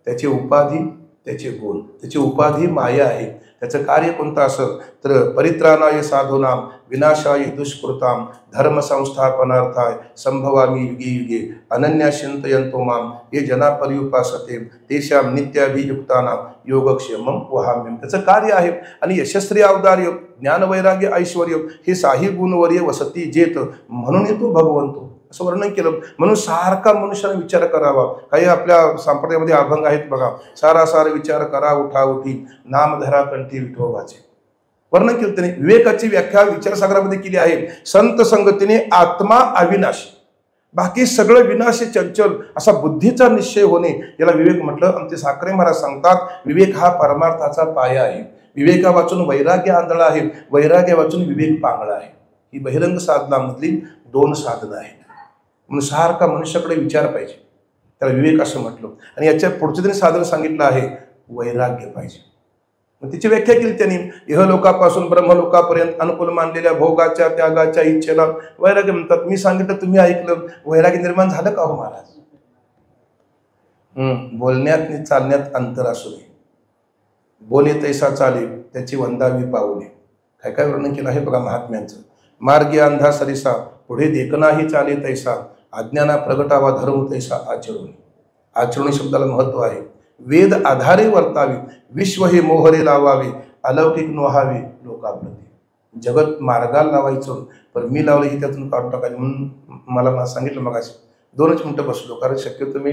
[SPEAKER 1] त्याची उपाधी, त्याचे गुण. त्याची उपाधी माया आहे, त्याचं कार्य कोणतं असेल तर परित्राणाय साधूनाम विनाशाय दुष्कृताम धर्म संस्थापनार्थाय संभवामी युगे युगे अनन्या चिंतयन्तो माम ये जना पर्युपासते तेषां नित्याभियुक्तानां योगक्षेमं वहाम्यं. त्याचं कार्य आहे. आणि यशस्वी औदार्य ज्ञानवैराग्य ऐश्वर्य हे साही गुणवर्य वसती जेत म्हणून तो भगवंतो असं वर्णन केलं. म्हणून सारखा मनुष्याने विचार करावा. काही आपल्या संप्रदायामध्ये अभंग आहेत बघा, सारासार विचार करा उठा उठी नामधरा कंठी विठोबाचे. वर्णन केलं त्याने. विवेकाची व्याख्या विचारसागरामध्ये केली आहे, संत संगतीने आत्मा अविनाशी, बाकी सगळं विनाशी चंचल असा बुद्धीचा निश्चय होणे याला विवेक म्हटलं. आमचे साखरे महाराज सांगतात, विवेक हा परमार्थाचा पाया आहे. विवेका वाचून वैराग्य आंधळा आहे, वैराग्य वाचून विवेक पांगळा आहे. ही बहिरंग साधनामधली दोन साधनं आहेत. म्हणून सारखा मनुष्याकडे विचार पाहिजे, त्याला विवेक असं म्हटलं. आणि याच्या पुढचं त्यांनी साधन सांगितलं आहे, वैराग्य पाहिजे. मग तिची व्याख्या केली त्यांनी, इहलोकापासून ब्रह्मलोकापर्यंत अनुकूल मानलेल्या भोगाच्या त्यागाच्या इच्छेला वैराग्य म्हणतात. मी सांगितलं तुम्ही ऐकलं, वैराग्य निर्माण झालं का हो महाराज? बोलण्यात आणि चालण्यात अंतर असू नये. बोले तैसा चाले त्याची वंदावी पाऊले. काय काय वर्णन केलं आहे बघा महात्म्यांचं. मार्गी अंधा सरिसा पुढे देखनाही चाले तैसा अज्ञाना प्रगटावा धर्म तैसा आचरुणी. आचरुणी शब्दाला महत्व आहे. वेद आधारे वर्तावे विश्व हे मोहरे लावावे अलौकिक नोहावे लोकाप्रती. जगत मार्गाला लावायचं पण मी लावलं ही त्यातून काढून टाकायचं. म्हणून मला सांगितलं मग असे 2 मिनिटं बसलो, कारण शक्यतो मी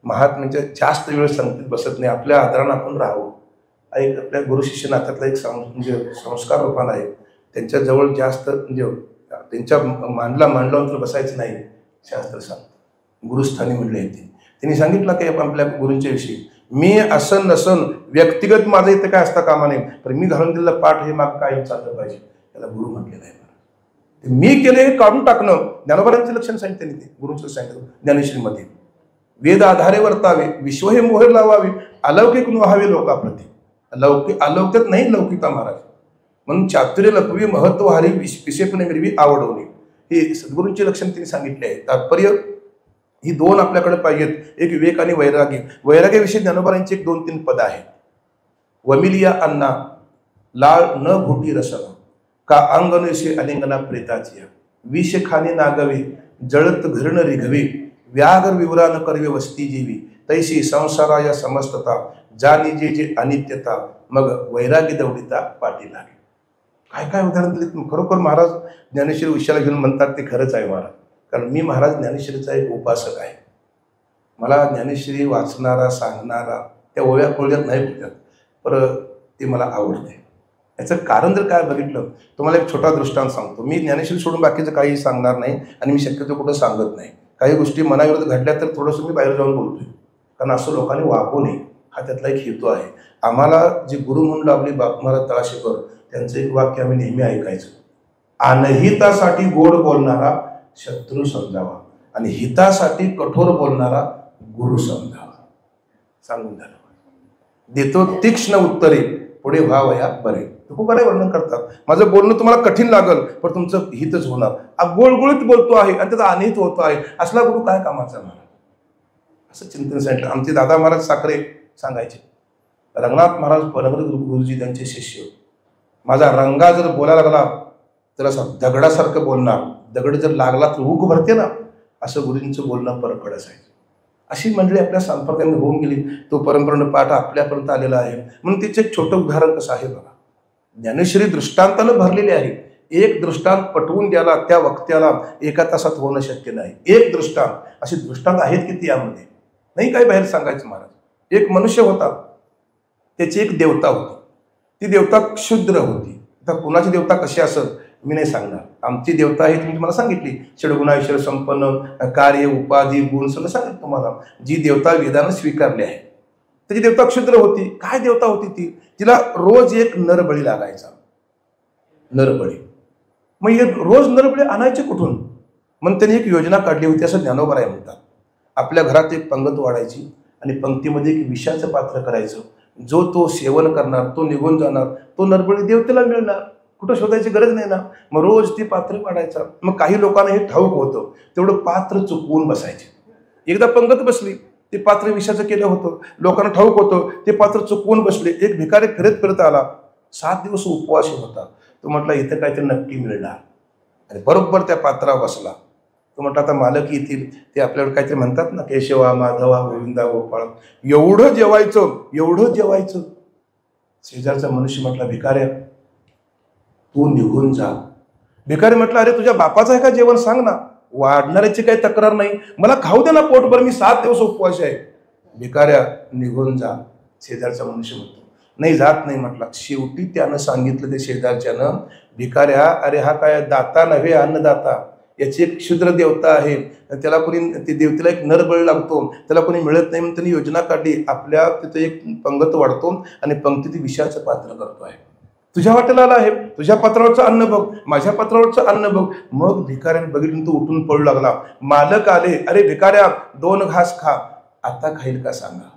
[SPEAKER 1] महात्म्यांच्या जास्त वेळ सांगते बसत नाही. आपल्या आदरानं आपण राहावं. एक आपल्या गुरु शिष्य नात्यातला एक म्हणजे संस्कार रूपान आहे. त्यांच्याजवळ जास्त म्हणजे त्यांच्या मांडल्यानंतर बसायचं नाही. शास्त्र सांगतं गुरुस्थानी म्हणले येते. त्यांनी सांगितलं की आपल्या गुरूंच्या विषयी, मी असन नसन व्यक्तिगत माझं इथं काय असता कामा नये, पण मी घालून दिलेलं पाठ हे माग कायम चाललं पाहिजे, त्याला गुरु म्हटलेलं आहे. मी केले हे काढून टाकणं ज्ञानोबारांचे लक्षण सांगितले त्यांनी, ते गुरुचं सांगितलं ज्ञानेश्वरीमध्ये. वेद आधारे वर्तावे, विश्व हे मोहर लावावे, अलौकिक व्हावे लोकाप्रती. अलौकिक नाही लौकिकता महाराज. म्हणून चातुर्य लपवी, महत्व हारी, विषयपणे मिरवी, आवडवणे, हे सद्गुरूंचे लक्षण त्यांनी सांगितले आहे. तात्पर्य ही दोन आपल्याकडे पाहिजेत, एक विवेक आणि वैराग्य. वैराग्याविषयी ज्ञानोबारांची एक 2-3 पद आहेत. वमिलिया अन्ना लाळ न घोटी रसन, का अंगणेशे अलिंगना प्रेताची, विष खाणे नागवे, जळत घरण रिघवे, व्याघ्र विवरान करवे वस्ती जीवी, तैशी संसारा या समस्तता, जानी जे जे अनित्यता, मग वैराग्य दौडिता पाठी लागे. काय काय उदाहरण दिले. खरोखर महाराज ज्ञानेश्वरी विषयाला घेऊन म्हणतात ते खरंच आहे महाराज. कारण मी महाराज ज्ञानेश्वरीचा एक उपासक आहे. मला ज्ञानेश्वरी वाचणारा, सांगणारा, त्या ओव्या कोळ्यात नाही बोलतात, पर ते मला आवडते. याचं कारण जर काय बघितलं, तुम्हाला एक छोटा दृष्टांत सांगतो. मी ज्ञानेश्वरी सोडून बाकीचं काही सांगणार नाही आणि मी शक्यतो कुठं सांगत नाही. काही गोष्टी मनाविरोध घडल्या तर थोडंसं मी बाहेर जाऊन बोलतोय, कारण असं लोकांनी वागू नये, हा त्यातला एक हेतू आहे. आम्हाला जे गुरु म्हणून आपले बाप महाराज तळाशीकर, त्यांचं एक वाक्य आम्ही नेहमी ऐकायचं. अनहितासाठी गोड बोलणारा शत्रू समजावा आणि हितासाठी कठोर बोलणारा गुरु समजावा. सांगून झालं. देतो तीक्ष्ण उत्तरे, पुढे व्हावया बरे. खूप बरे वर्णन करतात. माझं बोलणं तुम्हाला कठीण लागल, पण तुमचं हितच होणार. गोळगोळीत बोलतो आहे आणि त्याचा अनहित होतो आहे, असला गुरु काय कामाचा महाराज. असं चिंतन सांगितलं. आमचे दादा महाराज साखरे सांगायचे. रंगनाथ महाराज पनगर गुरुजी त्यांचे शिष्य. माझा रंगा जर बोलायला लागला तर असा दगडासारखं बोलणार, दगड जर लागला तर हुक भरते ना, असं गुरुजींचं बोलणं परखड असायचं. अशी मंडळी आपल्या संपर्काने होऊन गेली. तो परंपरेनं पाठ आपल्यापर्यंत आलेला आहे. म्हणून तिचे एक छोटं उदाहरण कसं आहे बघा. ज्ञानेश्वरी दृष्टांतानं भरलेली आहे. एक दृष्टांत पटवून द्यायला त्या वक्त्याला एका तासात होणं शक्य नाही. एक दृष्टांत, असे दृष्टांत आहेत किती यामध्ये, नाही काही बाहेर सांगायचं महाराज. एक मनुष्य होता, त्याची एक देवता होती. ती देवता क्षुद्र होती. आता कुणाची देवता कशी असत मी नाही सांगणार. आमची देवता आहे ती मी तुम्हाला सांगितली, षडगुणाश्वर संपन्न, कार्य उपाधी गुण सगळं सांगितलं तुम्हाला. जी देवता वेदानं स्वीकारली आहे त्याची देवता क्षुद्र होती. काय देवता होती ती, तिला रोज एक नरबळी लागायचा. नरबळी. मग हे रोज नरबळी आणायचे कुठून. मग त्यांनी एक योजना काढली होती, असं ज्ञानोबराय म्हणतात. आपल्या घरात एक पंगत वाढायची आणि पंक्तीमध्ये एक विषाचं पात्र करायचं. जो तो सेवन करणार तो निघून जाणार, तो नरबळी देवतेला मिळणार. कुठं शोधायची गरज नाही ना. मग रोज ती पात्र वाढायचा. मग काही लोकांना हे ठाऊक होतं, तेवढं पात्र चुकवून बसायचे. एकदा पंगत बसली, ते पात्र विषाचं केलं होतं, लोकांना ठाऊक होतं, ते पात्र चुकवून बसले. एक भिकारी फिरत फिरत आला, 7 दिवस उपवासी होता. तो म्हटला इथं काहीतरी नक्की मिळणार. आणि बरोबर त्या पात्रावर बसला. तो म्हटलं आता मालक येतील, ते आपल्याकडे काहीतरी म्हणतात ना, केशवा माधवा गोविंदा गोपाळ. एवढं जेवायचं, एवढं जेवायचं. शेजारचा मनुष्य म्हटला भिकाऱ्या तू निघून जा. भिकारी म्हटलं अरे तुझ्या बापाचं आहे का जेवण, सांग ना. वाढणाऱ्याची काही तक्रार नाही, मला खाऊ दे ना पोटभर, मी 7 दिवस उपवास आहे. भिकाऱ्या निघून जा. शेजारचा मनुष्य म्हणतो नाही जात नाही. म्हटला शेवटी त्यानं सांगितलं ते शेजारच्यानं, भिकाऱ्या अरे हा काय दाता नव्हे अन्नदाता, याची एक क्षुद्र देवता आहे, त्याला कोणी ते देवतेला एक नरबळी लागतो, त्याला कोणी मिळत नाही. म्हणून त्यांनी योजना काढली, आपल्या तिथे एक पंगत वाढतो आणि पंक्तीत विषाचं पात्र करतो आहे. तुझ्या वाटेला आला आहे, तुझ्या पात्रावरचं अन्न बघ, माझ्या पात्रावरचं अन्न बघ. मग भिकाऱ्याने बघितलं तो उठून पळू लागला. मालक आले, अरे भिकाऱ्या 2 घास खा, आता खाईल का सांगा.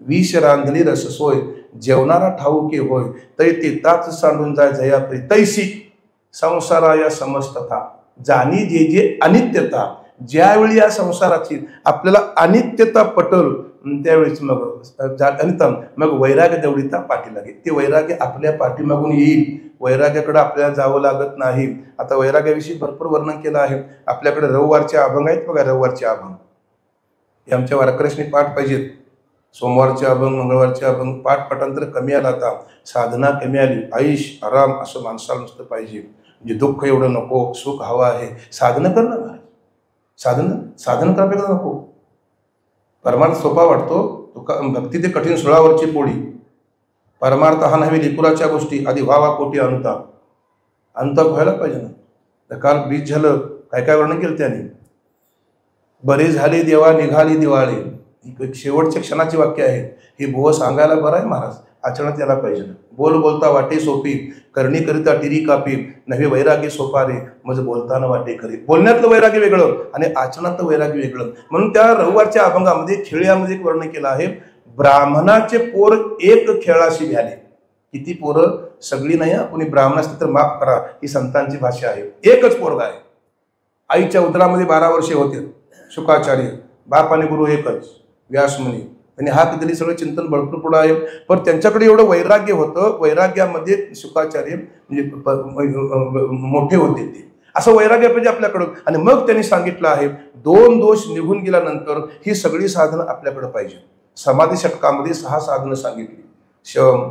[SPEAKER 1] विष रांधली रस सोय, जेवणारा ठाऊके होय, तै ते ताच सांडून जाय जयाप्री, तैसी संसारा या समस्तता, जाणी जे जे अनित्यता. ज्यावेळी या संसाराची आपल्याला अनित्यता पटल त्यावेळीच मग वैराग्य देवडीता पाठी लागेल. ते वैराग्य आपल्या पाठीमागून येईल. वैराग्याकडे आपल्याला जावं लागत नाही. आता वैराग्याविषयी भरपूर वर्णन केलं आहे. आपल्याकडे रविवारचे अभंग आहेत बघा, रविवारचे अभंग हे आमच्या वारकऱ्यांनी पाठ पाहिजेत. सोमवारचे अभंग, मंगळवारचे अभंग. पाठांतर कमी आला, आता साधना कमी आली. आयुष आराम असं माणसाला नुसतं पाहिजे. म्हणजे दुःख एवढं नको, सुख हवं आहे. साधनं कर ना, साधन करायला नको. परमार्थ सोपा वाटतो, भक्ती ते कठीण सुळावरची पोळी. परमार्थ हा नव्हे लिपुराच्या गोष्टी, आधी व्हावा कोटी अनुताप. अनुताप व्हायला पाहिजे ना. तर काल बीज झालं, काय काय वर्णन केलं त्याने. बरे झाले देवा निघाली दिवाळी, ही शेवटच्या क्षणाची वाक्य आहे. हे बोव सांगायला बरं आहे महाराज. आचरणात यायला पाहिजे. बोल बोलता वाटे सोपी, करणी करिता टिरी कापी, नव्हे वैराग्य सोपा रे, मग बोलताना वाटे खरी. बोलण्यातलं वैराग्य वेगळं आणि आचरणातलं वैराग्य वेगळं. म्हणून त्या रविवारच्या अभंगामध्ये खेळ्यामध्ये एक वर्णन केलं आहे, ब्राह्मणाचे पोर एक खेळाशी भ्याले. किती पोरं? सगळी नाही, कोणी ब्राह्मण असते तर माफ करा, ही संतांची भाषा आहे. एकच पोरगा आहे. आईच्या उदरामध्ये 12 वर्षे होते शुकाचार्य, बाप आणि गुरु एकच व्यासमुनी. आणि हा किती सगळं चिंतन भरपूर पुढं आहे. पण त्यांच्याकडे एवढं वैराग्य होतं, वैराग्यामध्ये शुकाचार्य म्हणजे मोठे होते ते. असं वैराग्य पाहिजे आपल्याकडं. आणि मग त्यांनी सांगितलं आहे, 2 दोष निघून गेल्यानंतर ही सगळी साधनं आपल्याकडे पाहिजे. समाधी षटकामध्ये 6 साधनं सांगितली: शम,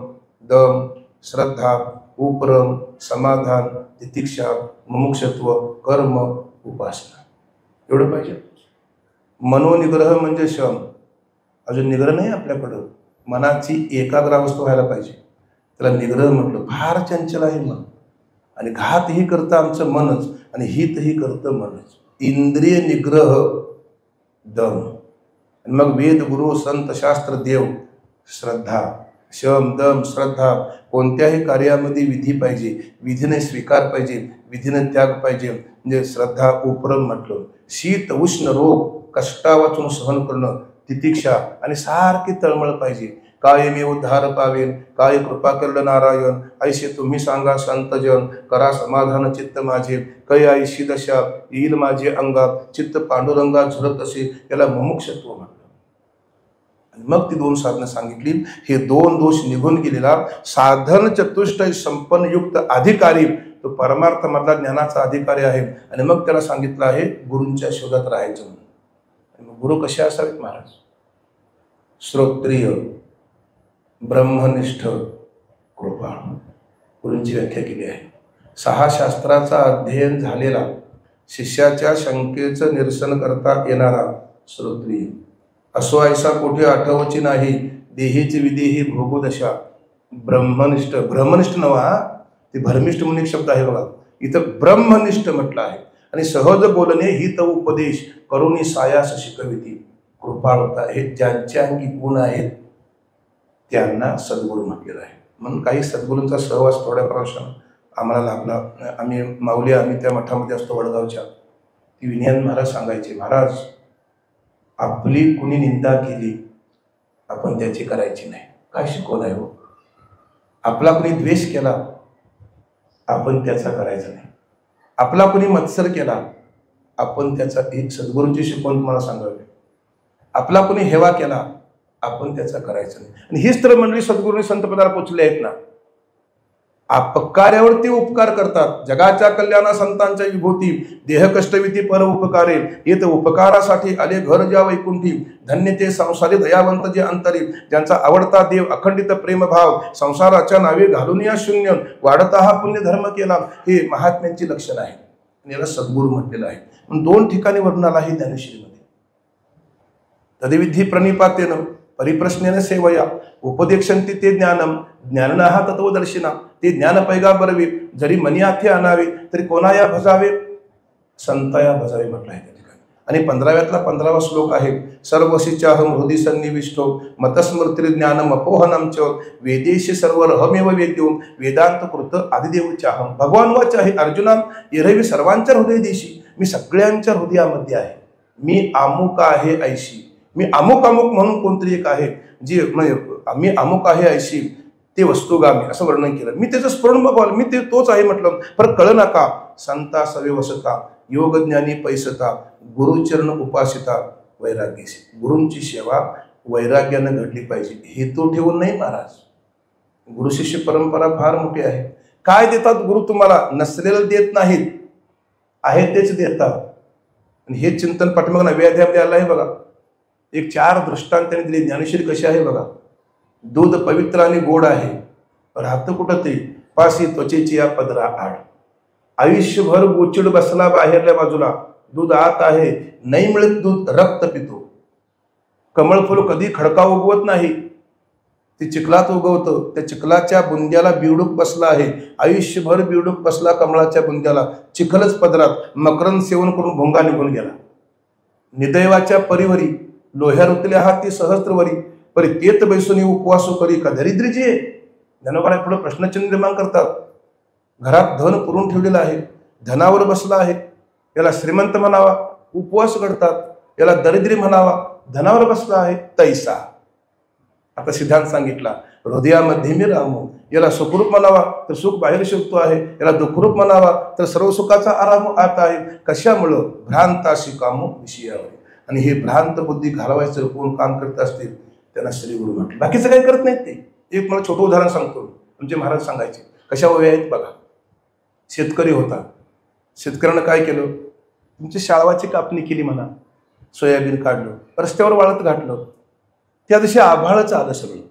[SPEAKER 1] दम, श्रद्धा, उपरम, समाधान, तितिक्षा, मुमुक्षत्व, कर्म, उपासना. एवढं पाहिजे. मनोनिग्रह म्हणजे शम. अजून निग्रह नाही आपल्याकडं. मनाची एकाग्रावस्था व्हायला पाहिजे, त्याला निग्रह म्हटलं. फार चंचल आहे मन, आणि घातही करतं आमचं मनच आणि हितही करतं मनच. इंद्रिय निग्रह, दम. मग वेद, गुरु, संत, शास्त्र, देव, श्रद्धा. शम, दम, श्रद्धा. कोणत्याही कार्यामध्ये विधी पाहिजे, विधीने स्वीकार पाहिजे, विधीने त्याग पाहिजे, म्हणजे श्रद्धा. उपरम म्हटलं. शीत उष्ण रोग कष्टा वाचून सहन करणं, तितिक्षा. आणि सारखी तळमळ पाहिजे. काय मी उद्धार पावेन, काय कृपा केलं नारायण, ऐसे तुम्ही सांगा संतजन, करा समाधान चित्त माझे, कै ऐशी दशा येईल माझे अंगा, चित्त पांडुरंगा झुरत असे, याला मुमुक्षत्व म्हणतात. मग ती 2 साधनं सांगितली. हे 2 दोष निघून गेलेला साधन चतुष्टय संपन्न युक्त अधिकारी तो परमार्थमधला ज्ञानाचा अधिकारी आहे. आणि मग त्याला सांगितलं आहे गुरूंच्या शोधात राहायचं म्हणून. गुरु कसे असावेत महाराज? श्रोत्रिय, ब्रह्मनिष्ठ, कृपाळ. गुरूंची व्याख्या केली आहे. 6 शास्त्राचा अध्ययन झालेला, शिष्याच्या शंकेचं निरसन करता येणारा श्रोत्रिय. असो ऐसा कोठे आठवची नाही, देहीची विदेही भोगोदशा. ब्रह्मनिष्ठ. ब्रह्मनिष्ठ नवा, ते भर्मिष्ठ म्हणून एक शब्द आहे बघा, इथं ब्रह्मनिष्ठ म्हटलं आहे. आणि सहज बोलणे हित उपदेश, करुणी सायास शिकविती. कृपाळ होता. हे ज्यांच्या अंगी गुण आहेत त्यांना सद्गुरू म्हटलेलं आहे. म्हणून काही सद्गुरूंचा सहवास थोड्या प्रमाणात आम्हाला लाभला. आम्ही त्या मठामध्ये असतो वडगावच्या. ती विनयान महाराज सांगायचे, महाराज आपली कुणी निंदा केली आपण त्याची करायची नाही. काय शिकवण आहे हो? आपला कुणी द्वेष केला आपण त्याचा करायचा नाही. आपला कुणी मत्सर केला आपण त्याचा, एक सद्गुरूंची शिकवण तुम्हाला सांगावी. आपला कुणी हेवा केला आपण त्याचा करायचा नाही. आणि हीच तर मंडळी सद्गुरूंनी संतपदाला पोचले आहेत ना. अपकार्यावरती उपकार करतात. जगाच्या कल्याणा संतांच्या विभूती, देह कष्टविती पर उपकारे, येत उपकारासाठी आले घर ज्या वैकुंठी, धन्य ते संसारी दयावंत जे अंतरी, ज्यांचा आवडता देव अखंडित प्रेमभाव, संसाराच्या नावे घालून या शून्य, वाढता हा पुण्य धर्म केला. हे महात्म्यांची लक्षण आहे. याला सद्गुरू म्हटलेलं आहे. म्हणून 2 ठिकाणी वर्णन आला आहे ज्ञानेश्वरीमध्ये. तद्विधी प्रणिपातेन परिप्रश्नेन सेवया, उपदेक्षन्ति ते ज्ञानम, ज्ञाननाहा तत्वदर्शिना. ते ज्ञान पैगाबरवे, जरी मनियाथे आणावे तरी कोणाया भजावे, संताया भजावे म्हटलं आहे त्या ठिकाणी. आणि 15व्यातला 15वा श्लोक आहे, सर्वशिचाहम हृदय सन्निविष्टो मतस्मृती ज्ञानम अपोहनम च, वेदेश सर्वरहमेव वेद्यो वेदांत कृत आदिदेवचाहम. भगवान वाच आहे, अर्जुना एरवी सर्वांच्या हृदय देशी, मी सगळ्यांच्या हृदयामध्ये आहे. मी अमुक आहे ऐशी, मी अमुक अमुक म्हणून कोणतरी एक आहे जी मी अमुक आहे ऐशी, ते वस्तुगामी असं वर्णन केलं. मी त्याचं स्फुरण बघाल, मी ते तोच आहे म्हटलं. पर कळ नका संता सवे वसता, योग ज्ञानी पैसता, गुरुचरण उपासिता वैराग्यशी. गुरूंची सेवा वैराग्यानं घडली पाहिजे, हेतू ठेवून नाही महाराज. गुरु शिष्य परंपरा फार मोठी आहे. काय देतात गुरु तुम्हाला? नसलेलं देत नाहीत, आहे तेच देतात. आणि हे चिंतन पाठीमाग नव्याध्यामध्ये आलं आहे बघा. एक 4 दृष्टांत त्यांनी दिले. ज्ञानेश्वरी कशी आहे बघा. दूध पवित्र आणि गोड आहे, राहतं कुठं ते पाशी त्वचेची या पदरा आड. आयुष्यभर गोचिड बसला बाहेरल्या बाजूला, दूध आत आहे, नाही मिळत दूध रक्त पितो. कमळ फुल कधी खडका उगवत नाही, ते चिखलात उगवतं. त्या चिखलाच्या बुंद्याला बिवडूक बसला आहे, आयुष्यभर बिवडूक बसला कमळाच्या बुंद्याला. चिखलच पदरात, मकरंद सेवन करून भोंगा निघून गेला. निदैवाच्या परिवरी लोह्या रुतल्या हाती सहस्त्रवरी, परी तेत बैसुनी उपवासो करी का दरिद्री जी आहे. ज्ञानोबा पुढे प्रश्नचिन्ह निर्माण करतात. घरात धन पुरून ठेवलेलं आहे, धनावर बसला आहे, याला श्रीमंत म्हणावा, उपवास करतात, याला दरिद्री म्हणावा, धनावर बसला आहे, तैसा. आता सिद्धांत सांगितला, हृदयामध्ये मी रामू, याला सुखरूप म्हणावा तर सुख बाहेर शोधतो आहे, याला दुःखरूप म्हणावा तर सर्व सुखाचा आराम आत आहे. कशामुळं? भ्रांताशी कामो विषयावर. आणि हे भ्रांत बुद्धी घालवायचं कोण काम करत असतील त्यांना श्रीगुरु म्हटलं. बाकीचं काही करत नाहीत ते. एक मला छोटं उदाहरण सांगतो. आमचे महाराज सांगायचे कशा वय आहेत बघा. शेतकरी होता, शेतकऱ्यानं काय केलं, तुमची शाळवाची कापणी केली म्हणा, सोयाबीन काढलं, रस्त्यावर वाळत घातलं. त्या दिवशी आभाळच आलं सगळं,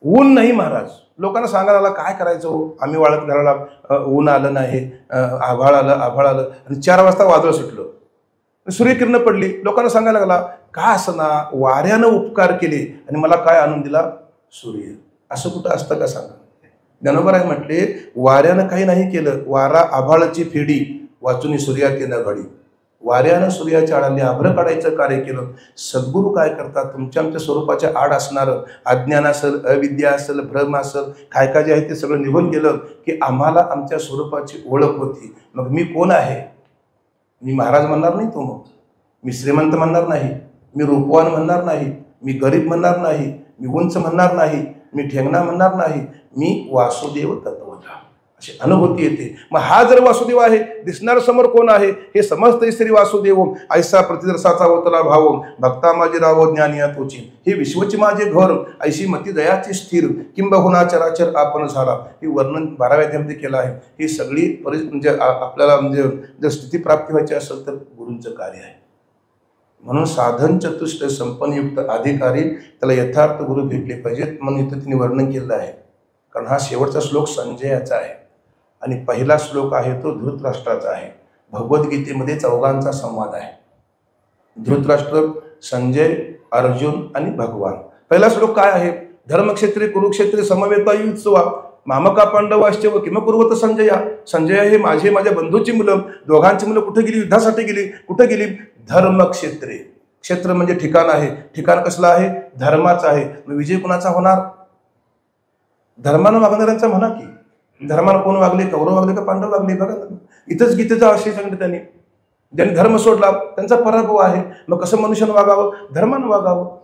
[SPEAKER 1] ऊन नाही. महाराज लोकांना सांगायला आला काय करायचं हो, आम्ही वाळत घालायला, ऊन आलं नाही, आभाळ आलं आणि 4 वाजता वादळ सुटलं, सूर्यकिरण पडली. लोकांना सांगायला लागला का असं ना, वाऱ्यानं उपकार केले आणि मला काय आणून दिला? सूर्य. असं कुठं असतं का सांगा. ज्ञानोबा म्हटले वाऱ्यानं काही नाही केलं, वारा आभाळाची फेडी वाचून सूर्यात येणं घडी. वाऱ्यानं सूर्याच्या आडाने आभ्र काढायचं कार्य केलं. सद्गुरू काय करतात, तुमच्या आमच्या स्वरूपाच्या आड असणारं अज्ञान असेल, अविद्या असेल, भ्रम असेल, काय काय जे आहे ते सगळं निघून गेलं की आम्हाला आमच्या स्वरूपाची ओळख होती. मग मी कोण आहे? मी महाराज म्हणणार नाही, तो मग मी श्रीमंत म्हणणार नाही, मी रूपवान म्हणणार नाही, मी गरीब म्हणणार नाही, मी उंच म्हणणार नाही, मी ठेंगणा म्हणणार नाही, मी वासुदेव तत्वता, अशी अनुभूती येते. मग हा जर वासुदेव आहे, दिसणार समोर कोण आहे हे समजते. श्री वासुदेव ऐसा प्रतिदर्शाचा होतला भाव, भक्ता माझे राव ज्ञानिया तोची, हे विश्वची माझे घर, ऐशी मती दयाची स्थिर, किंबहुना चराचर आपण झाला. हे वर्णन 12व्या अध्यायामध्ये केलं आहे. ही सगळी म्हणजे आपल्याला म्हणजे जर स्थिती प्राप्ती व्हायची असेल तर गुरूंचं कार्य आहे. म्हणून साधन चतुष्ट संपन्नयुक्त अधिकारी त्याला यथार्थ गुरु भेटले पाहिजेत म्हणून इथं तिने वर्णन केलं आहे. कारण हा शेवटचा श्लोक संजयाचा आहे आणि पहिला श्लोक आहे तो धृतराष्ट्राचा आहे. भगवद्गीतेमध्ये 4 संवाद आहे. धृतराष्ट्र, संजय, अर्जुन आणि भगवान. पहिला श्लोक काय आहे? धर्मक्षेत्री कुरुक्षेत्री समवेतायुत्सवा मामका पांडवाश्च व किम कुर्वत संजया. संजय हे माझ्या बंधूची मुलं, दोघांची मुलं कुठे गेली? युद्धासाठी गेली. कुठे गेली? धर्मक्षेत्रे. क्षेत्र म्हणजे ठिकाण आहे. ठिकाण कसलं आहे? धर्माचं आहे. मग विजय कुणाचा होणार? धर्मानं वागणाऱ्यांचा म्हणा की. धर्मानं कोण वागले? कौरव वागले का पांडव वागले? बघा इथंच गीतेचा आशय सांगितलं त्यांनी. ज्यांनी धर्म सोडला त्यांचा पराभव आहे. मग कसं मनुष्यानं वागावं? धर्मानं वागावं.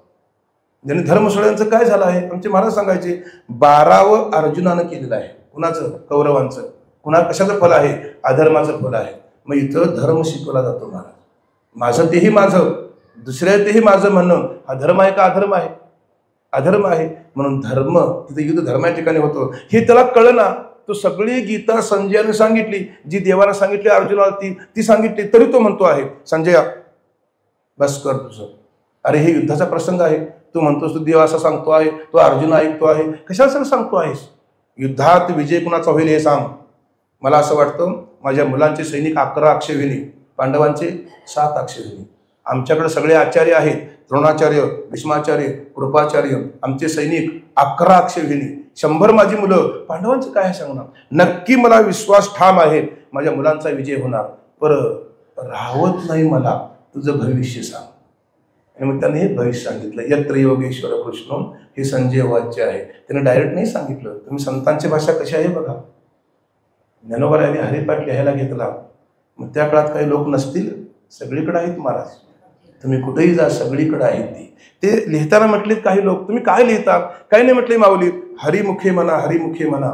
[SPEAKER 1] ज्यांनी धर्म सोडल्याचं काय झालं आहे? आमचे महाराज सांगायचे 12वं अर्जुनानं केलेलं आहे. कुणाचं? कौरवांचं. कुणा कशाचं फल आहे? अधर्माचं फल आहे. मग इथं धर्म शिकवला जातो. महाराज माझं तेही माझं, दुसऱ्या तेही माझं म्हणणं हा धर्म आहे का अधर्म आहे? अधर्म आहे. म्हणून धर्म तिथे युद्ध धर्मा ठिकाणी होतं हे त्याला कळलं ना. तो सगळी गीता संजयाने सांगितली, जी देवाला सांगितली अर्जुनाला ती सांगितली, तरी तो म्हणतो आहे संजया बस कर तुझं. अरे हे युद्धाचा प्रसंग आहे, तू म्हणतोस तू देव असा सांगतो आहे, तो अर्जुन ऐकतो आहे, कशाला सांगतो आहेस? युद्धात विजय कुणाचा होईल हे सांग. मला असं वाटतं माझ्या मुलांचे सैनिक 11 अक्षविणी, पांडवांचे 7 अक्षविणी. आमच्याकडे सगळे आचार्य आहेत, द्रोणाचार्य, भीष्माचार्य, कृपाचार्य. आमचे सैनिक 11 अक्षविणी, 100 माझी मुलं. पांडवांचं काय सांगणार? नक्की मला विश्वास ठाम आहे माझ्या मुलांचा विजय होणार. पर राहत नाही मला तुझं भविष्य सांग. आणि मग त्याने हे भविष्य सांगितलं. यत्र योगेश्वर कृष्ण, हे संजय वाच्य आहे. त्याने डायरेक्ट नाही सांगितलं. तुम्ही संतांची भाषा कशी आहे बघा. ज्ञानोबा यांनी हरिपाठ लिहायला घेतला. मग त्या काळात काही लोक नसतील, सगळीकडे आहेत महाराज. तुम्ही कुठेही जा सगळीकडे आहेत ते लिहिताना म्हटले काही लोक तुम्ही काय लिहिता? काही नाही म्हटले माऊली, हरिमुखे म्हणा, हरिमुखे म्हणा,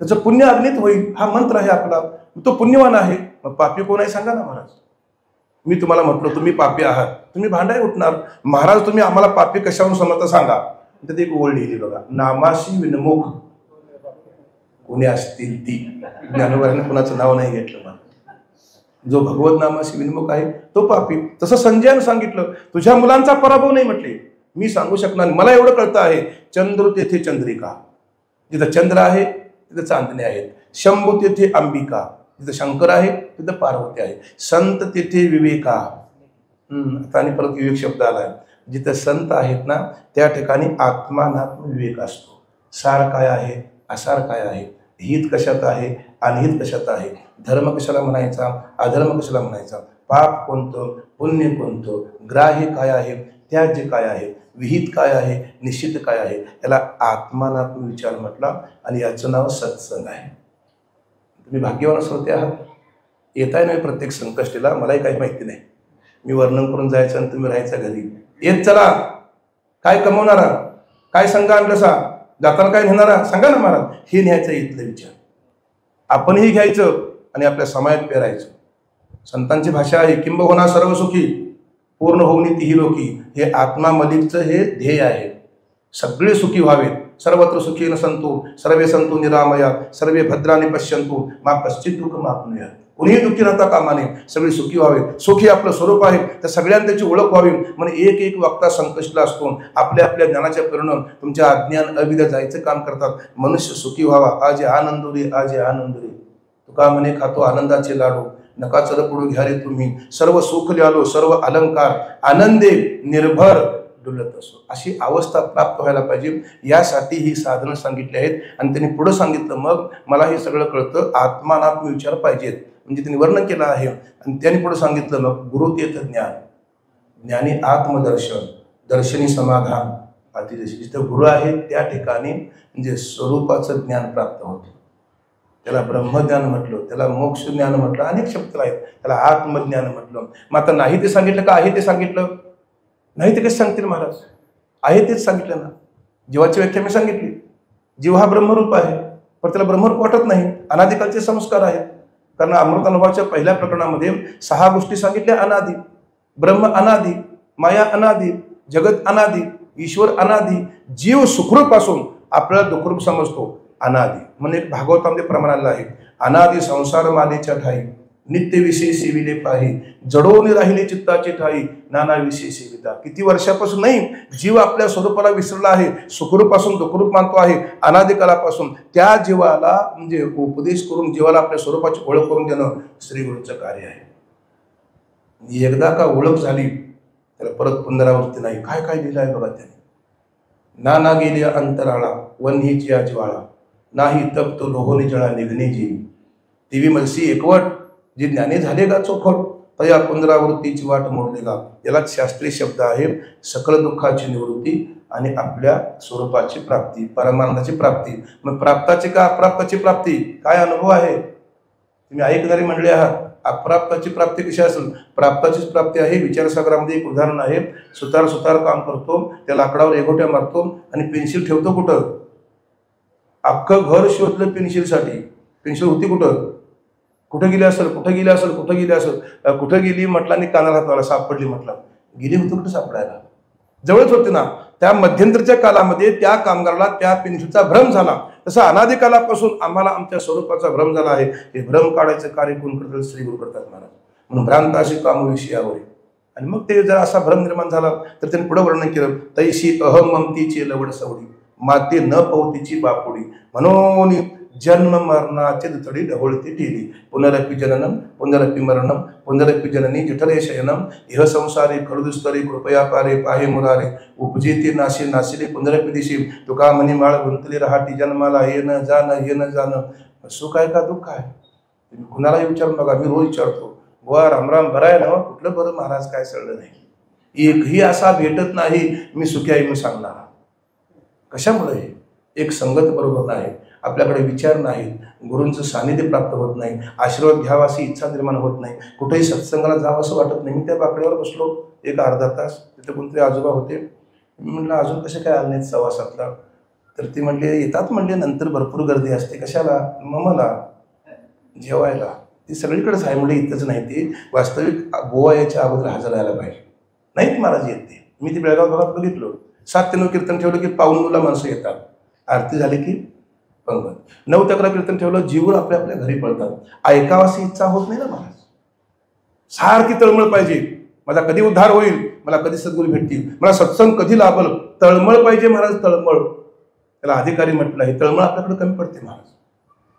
[SPEAKER 1] त्याचं पुण्य अग्नीत होईल. हा मंत्र आहे आपला, तो पुण्यवान आहे. मग पापी कोण आहे सांगा ना महाराज. मी तुम्हाला म्हटलो तुम्ही पापी आहात, तुम्ही भांडाय उठणार. महाराज तुम्ही आम्हाला पापी कशावरून समजता सांगा. तर एक ओळ लिहिली बघा, नामाशी विनमुख कोणी असतील ती. ज्ञानोबाने कुणाचं नाव नाही घेतलं. जो भगवत नामाशी विनमुख आहे तो पापी. तसं संजयानं सांगितलं तुझ्या मुलांचा पराभव नाही म्हटले. मी सांगू शकणार, मला एवढं कळतं आहे. चंद्र तेथे चंद्रिका, जिथं चंद्र आहे तिथं चांदणे आहेत. शंभू तेथे अंबिका, जिथं शंकर आहे तिथं पार्वती आहे. संत तेथे विवेका. आता आणि परत विवेक शब्द आलाय. जिथं संत आहेत ना त्या ठिकाणी आत्मानात्म विवेक असतो. सार काय आहे, असार काय आहे, हित कशात आहे, अनहित कशात आहे, धर्म कशाला म्हणायचा, अधर्म कशाला म्हणायचा, पाप कोणतं, पुण्य कोणतं, ग्राह्य काय आहे, त्याज्य काय आहे, विहित काय आहे, निश्चित काय आहे, याला आत्मानात्म विचार म्हटला आणि याचं नाव सत्संग आहे. तुम्ही भाग्यवान श्रोते आहात. येताय नाही प्रत्येक संकष्टीला, मलाही काही माहिती नाही. मी वर्णन करून जायचं आणि तुम्ही राहायचं घरी. येत चला, काय कमवणारा, काय संघ आणलंसा, जाताना काय नेणारा सांगा ना महाराज. हे न्यायचं इथलं विचार आपणही घ्यायचं आणि आपल्या समाजात पेरायचं. संतांची भाषा आहे, किंबहुना सर्व सुखी पूर्ण होऊनी तीही लोकी. हे आत्मा मलिकचं हे ध्येय आहे. सगळे सुखी व्हावेत. सर्वत्र सुखी न संतु सर्वे संतु निरामया सर्वे भद्राने पश्यंतु मा कश्चित दुःख मापनुया. कुणीही दुःखी राहता कामा नये, सगळे सुखी व्हावेत. सुखी आपलं स्वरूप आहे, तर सगळ्यांना त्याची ओळख व्हावी म्हणून एक एक वक्ता संकष्टला असतो. आपल्या आपल्या ज्ञानाच्या परिणाम तुमच्या अज्ञान अविद्या जायचं काम करतात. मनुष्य सुखी व्हावा. आज आनंदुरी आज आनंदुरी. तुका म्हणे खातो आनंदाचे लाडू, नका चर पुढे घ्या रे तुम्ही. सर्व सुख ल्यालो सर्व अलंकार, आनंदे निर्भर डुलत असो. अशी अवस्था प्राप्त व्हायला पाहिजे. यासाठी ही साधनं सांगितली आहेत. आणि त्यांनी पुढे सांगितलं, मग मला हे सगळं कळतं, आत्मानात्म विचार पाहिजेत. म्हणजे त्यांनी वर्णन केलं आहे. आणि त्यांनी पुढे सांगितलं, मग गुरुतेत ज्ञान, ज्ञानी आत्मदर्शन, दर्शनी समाधान, अतिदर्शन. जिथं गुरु आहे त्या ठिकाणी म्हणजे स्वरूपाचं ज्ञान प्राप्त होतं. त्याला ब्रह्मज्ञान म्हटलं, त्याला मोक्ष ज्ञान म्हटलं, अनेक शब्द आहेत. त्याला आत्मज्ञान म्हटलं. मग आता नाही ते सांगितलं का आहे ते सांगितलं? नाही ते कसं सांगतील महाराज? आहे तेच सांगितलं ना. जीवाची व्याख्या मी सांगितली. जीव हा ब्रह्मरूप आहे, पण त्याला ब्रह्मरूप वाटत नाही. अनादिकालचे संस्कार आहेत. कारण अमृतानुभवाच्या पहिल्या प्रकरणामध्ये 6 गोष्टी सांगितल्या. अनादि, ब्रह्म अनादि, माया अनादि, जगत अनादि, ईश्वर अनादि, जीव सुखरूप असून आपल्याला दुःखरूप समजतो अनादि. म्हणून एक भागवतामध्ये प्रमाण आलेलं आहे, अनादि संसार मालेच्या ठाई नित्य विषय सेविले पाही, जडवून राहिले चित्ताची ठाई नाना विषय सेविता. किती वर्षापासून नाही जीव आपल्या स्वरूपाला विसरला आहे. सुखरूपासून दुःखरूप मानतो आहे अनादिकालापासून. त्या जीवाला म्हणजे उपदेश करून जीवाला आपल्या स्वरूपाची ओळख करून देणं श्री गुरूचं कार्य आहे. एकदा का ओळख झाली त्याला परत पुनरावृत्ती नाही. काय काय लिहिलं आहे बघा त्याने. नाना गेली अंतराळा वन्हीची या ज्वाळा, नाही तप्त लोहोनी जळा निघणे जीव. दिवी मलसी एकवट, जे ज्ञानी झाले का चोखट, तया पुनरावृत्तीची वाट मोडली का. याला शास्त्रीय शब्द आहे सकल दुःखाची निवृत्ती आणि आपल्या स्वरूपाची प्राप्ती, परमानंदाची प्राप्ती. मग प्राप्ताची का अप्राप्ताची प्राप्ती, काय अनुभव आहे? तुम्ही ऐकणारे म्हणले आहात. अप्राप्ताची प्राप्ती कशी असेल? प्राप्ताचीच प्राप्ती आहे. विचारसागरामध्ये एक उदाहरण आहे. सुतार सुतार काम करतो, त्या लाकडावर एगोट्या मारतो आणि पेन्सिल ठेवतो कुठं? अख्खं घर शोधलं पेन्सिलसाठी. पेन्सिल होती कुठं? कुठं गेली असेल, कुठं गेली असेल, कुठं गेली असेल, कुठं गेली म्हटला आणि कानाला हातवाला सापडली म्हटला. गेली होती कुठं सापडायला? जवळच होते ना. त्या मध्यंतरच्या कालामध्ये त्या कामगाराला त्या पेन्सिलचा भ्रम झाला. तसं अनादिकालापासून आम्हाला आमच्या स्वरूपाचा भ्रम झाला आहे. हे भ्रम काढायचं कार्य कोण करतात? श्री गुरु करतात महाराज. म्हणून भ्रांत अशी कामविषयावर. आणि मग ते जर असा भ्रम निर्माण झाला तर त्यांनी पुढे वर्णन केलं, तैशी अहममतीची लवड सवडी माते न पवतीची बापुडी, म्हणून जन्म मरणाचे दुतडी ढवळती ठेली. पुनरपि जननम पुनरपि मरणम पुनरपि जननी जठरे शयनम इह संसारी खडुस्तरी कृपया पारे पाहे मुरारे उपजेती नाशे नाशिले पुनरपि दिशी. तुका म्हणी माळ गुंतली राहाटी जन्माला ये न जाणं. सुख आहे का दुःख आहे? तुम्ही कुणालाही विचारून बघा. मी रोज विचारतो, बुवा रामराम बरं आहे ना? कुठलं बरं महाराज, काय सळलं नाही. एकही असा भेटत नाही मी सुखी आहे मी सांगणार. कशामुळे? एक संगत बरोबर नाही, आपल्याकडे विचार नाहीत, गुरूंचं सानिध्य प्राप्त होत नाही, आशीर्वाद घ्यावा अशी इच्छा निर्माण होत नाही, कुठेही सत्संगाला जावं असं वाटत नाही. मी त्या बाकड्यावर बसलो एक अर्धा तास. तिथे कोणतरी आजोबा होते. मी म्हटलं अजून कसे काय आले नाहीत 6:15ला? तर ती म्हणले येतात म्हणले, नंतर भरपूर गर्दी असते. कशाला? मग मला जेवायला. ती सगळीकडेच आहे म्हणजे इथंच नाही. ती वास्तविक गोवा याच्या अगोदर हजर राहायला पाहिजे. नाहीत महाराज येत ते. मी ती बेळगाव भागात बघितलो. 7 ते 9 कीर्तन ठेवलं की पाऊणला माणसं येतात. आरती झाली की पंगत. 9 ते 11 कीर्तन ठेवलं, जीवन आपल्या आपल्या घरी पळतात. ऐकावासी इच्छा होत नाही ना महाराज. सारखी तळमळ पाहिजे. माझा कधी उद्धार होईल, मला कधी सद्गुरू भेटतील, मला सत्संग कधी लाभल. तळमळ पाहिजे महाराज, तळमळ. त्याला अधिकारी म्हटलं आहे. तळमळ आपल्याकडे कमी पडते महाराज.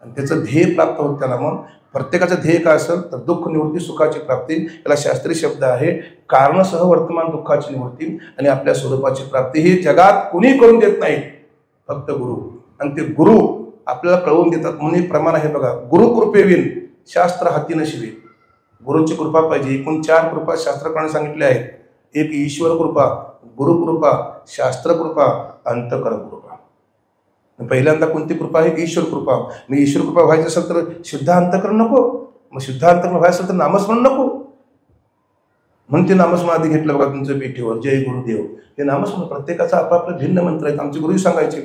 [SPEAKER 1] आणि त्याचं ध्येय प्राप्त होत त्याला. मग प्रत्येकाचं ध्येय काय असेल तर दुःख निवृत्ती सुखाची प्राप्ती. याला शास्त्रीय शब्द आहे कारणसह वर्तमान दुःखाची निवृत्ती आणि आपल्या स्वरूपाची प्राप्ती. ही जगात कोणी करून देत नाही, फक्त गुरु. आणि ते गुरु आपल्याला कळवून देतात. म्हणून प्रमाण आहे बघा, गुरु कृपेविन शास्त्र हाती नशिवे. गुरूंची कृपा पाहिजे. एकूण 4 कृपा शास्त्रकारांनी सांगितल्या आहेत. एक ईश्वर कृपा, गुरुकृपा, शास्त्रकृपा, अंतकर कृपा. पहिल्यांदा कोणती कृपा आहे? ईश्वर कृपा. मी ईश्वर कृपा व्हायचं असेल तर शुद्ध अंतकरण नको. मग शुद्ध अंतकरण व्हायचं असेल तर नामस्मरण नको. म्हणून ते नामस्मरण आधी घेतलं बघा तुमच्या पेटीवर, जय गुरुदेव. हे नामस्मरण प्रत्येकाचा आपापला भिन्न मंत्र आहेत. आमचे गुरु सांगायचे,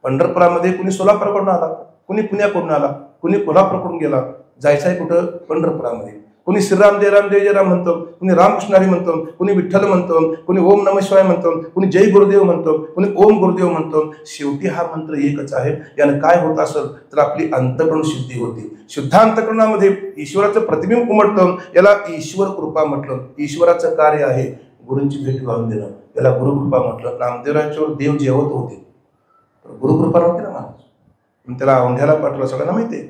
[SPEAKER 1] पंढरपुरामध्ये कुणी सोलापूरकडून आला, कुणी पुण्याकडून आला, कुणी कोल्हापूरकडून गेला, जायचं आहे कुठं? पंढरपुरामध्ये. कुणी श्रीराम जय राम जय जय राम म्हणतो, कुणी रामकृष्ण हरी म्हणतो, कुणी विठ्ठल म्हणतो, कुणी ओम नमः शिवाय म्हणतो, कुणी जय गुरुदेव म्हणतो, कुणी ओम गुरुदेव म्हणतो. शेवटी हा मंत्र एकच आहे. यानं काय होत असेल तर आपली अंतःकरण शुद्धी होती. शुद्ध अंतःकरणामध्ये ईश्वराचं प्रतिबिंब उमटतं. याला ईश्वर कृपा म्हटलं. ईश्वराचं कार्य आहे गुरूंची भेट घालून देणं, याला गुरुकृपा म्हटलं. नामदेवरायांच्यावर देव जेवत होते, गुरुकृपा नव्हती ना महाराज. त्याला औंढ्याला पाठवलं, सगळ्यांना माहिती आहे.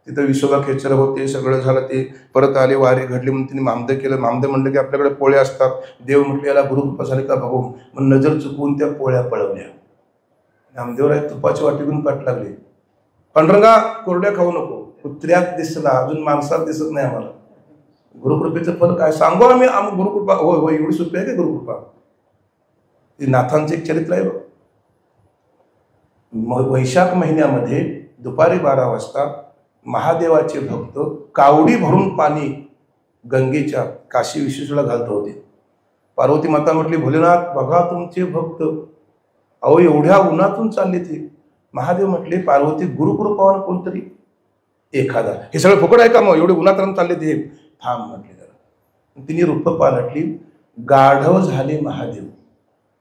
[SPEAKER 1] तिथं विसोबा खेचर होते, सगळं झालं. ते परत आले, वारी घडली म्हणून तिने मामदं केलं. मामदं म्हणलं की आपल्याकडे पोळ्या असतात. देव म्हटलं याला गुरुकृपा झाली का बघू. मग नजर चुकवून त्या पोळ्या पळवल्या. नामदेवराय तुपाची वाटी घेऊन पाठ लागले. पांडुरंगा कोरड्या खाऊ नको, कुत्र्यात दिसला, अजून माणसात दिसत नाही आम्हाला. गुरुकृपेचं फल काय सांगू आम्ही? गुरुकृपा होय होय एवढी सोपी आहे का गुरुकृपा? ती नाथांचं एक चरित्र आहे. वैशाख महिन्यामध्ये दुपारी 12 वाजता महादेवाचे भक्त कावडी भरून पाणी गंगेच्या काशी विश्वेश्वरला घालत होते. पार्वती माता म्हटली, भोलेनाथ बघा तुमचे भक्त, अहो एवढ्या उन्हातून चालले ते. महादेव म्हटले, पार्वती गुरुकृपावान कोणतरी एखादा. हे सगळं फुकट आहे का मग? एवढे उन्हात राहून चालले ते. थांब म्हटले जरा. तिने रूप पालटली. गाढव झाले महादेव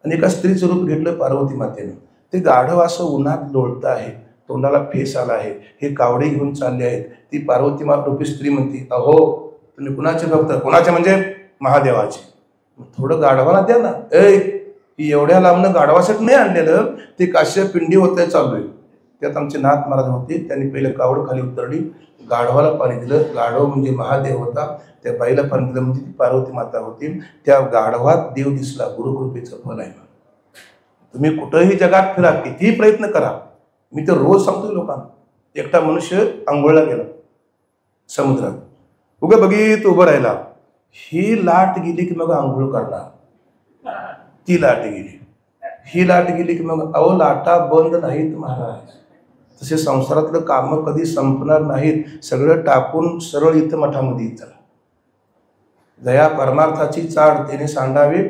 [SPEAKER 1] आणि एका स्त्रीचं रूप घेतलं पार्वती मातेनं. ते गाढव असं उन्हात लोळतं आहे, तोंडाला फेस आला आहे, हे कावडे घेऊन चालले आहेत. ती पार्वती माता रूपी स्त्री म्हणती, अहो तुम्ही कुणाचे भक्त? कोणाचे म्हणजे? महादेवाचे. थोडं गाढवाला द्या ना. ही एवढ्या लांबनं गाढवासाठी नाही आणलेलं, ते काश्य पिंडी होतं चालू आहे. त्यात आमचे नाथ महाराज होते. त्यांनी पहिले कावड खाली उतरली, गाढवाला पाणी दिलं. गाढव म्हणजे महादेव होता. त्या बाईला पाणी दिलं म्हणजे ती पार्वती माता होती. त्या गाढवात देव दिसला. गुरुकृपेचं फल आहे. तुम्ही कुठंही जगात फिरा, कितीही प्रयत्न करा. मी तर रोज सांगतो लोकांना. एकटा मनुष्य आंघोळला गेला समुद्रात, उगा बघित उभं राहिला. ही लाट गेली की मग आंघोळ करणार, ती लाट गेली, ही लाट गेली की मग अहो लाटा बंद नाहीत महाराज. तसे संसारातलं कामं कधी संपणार नाहीत. सगळं टाकून सरळ इथं मठामध्ये चला. दया परमार्थाची चाड त्याने सांडावे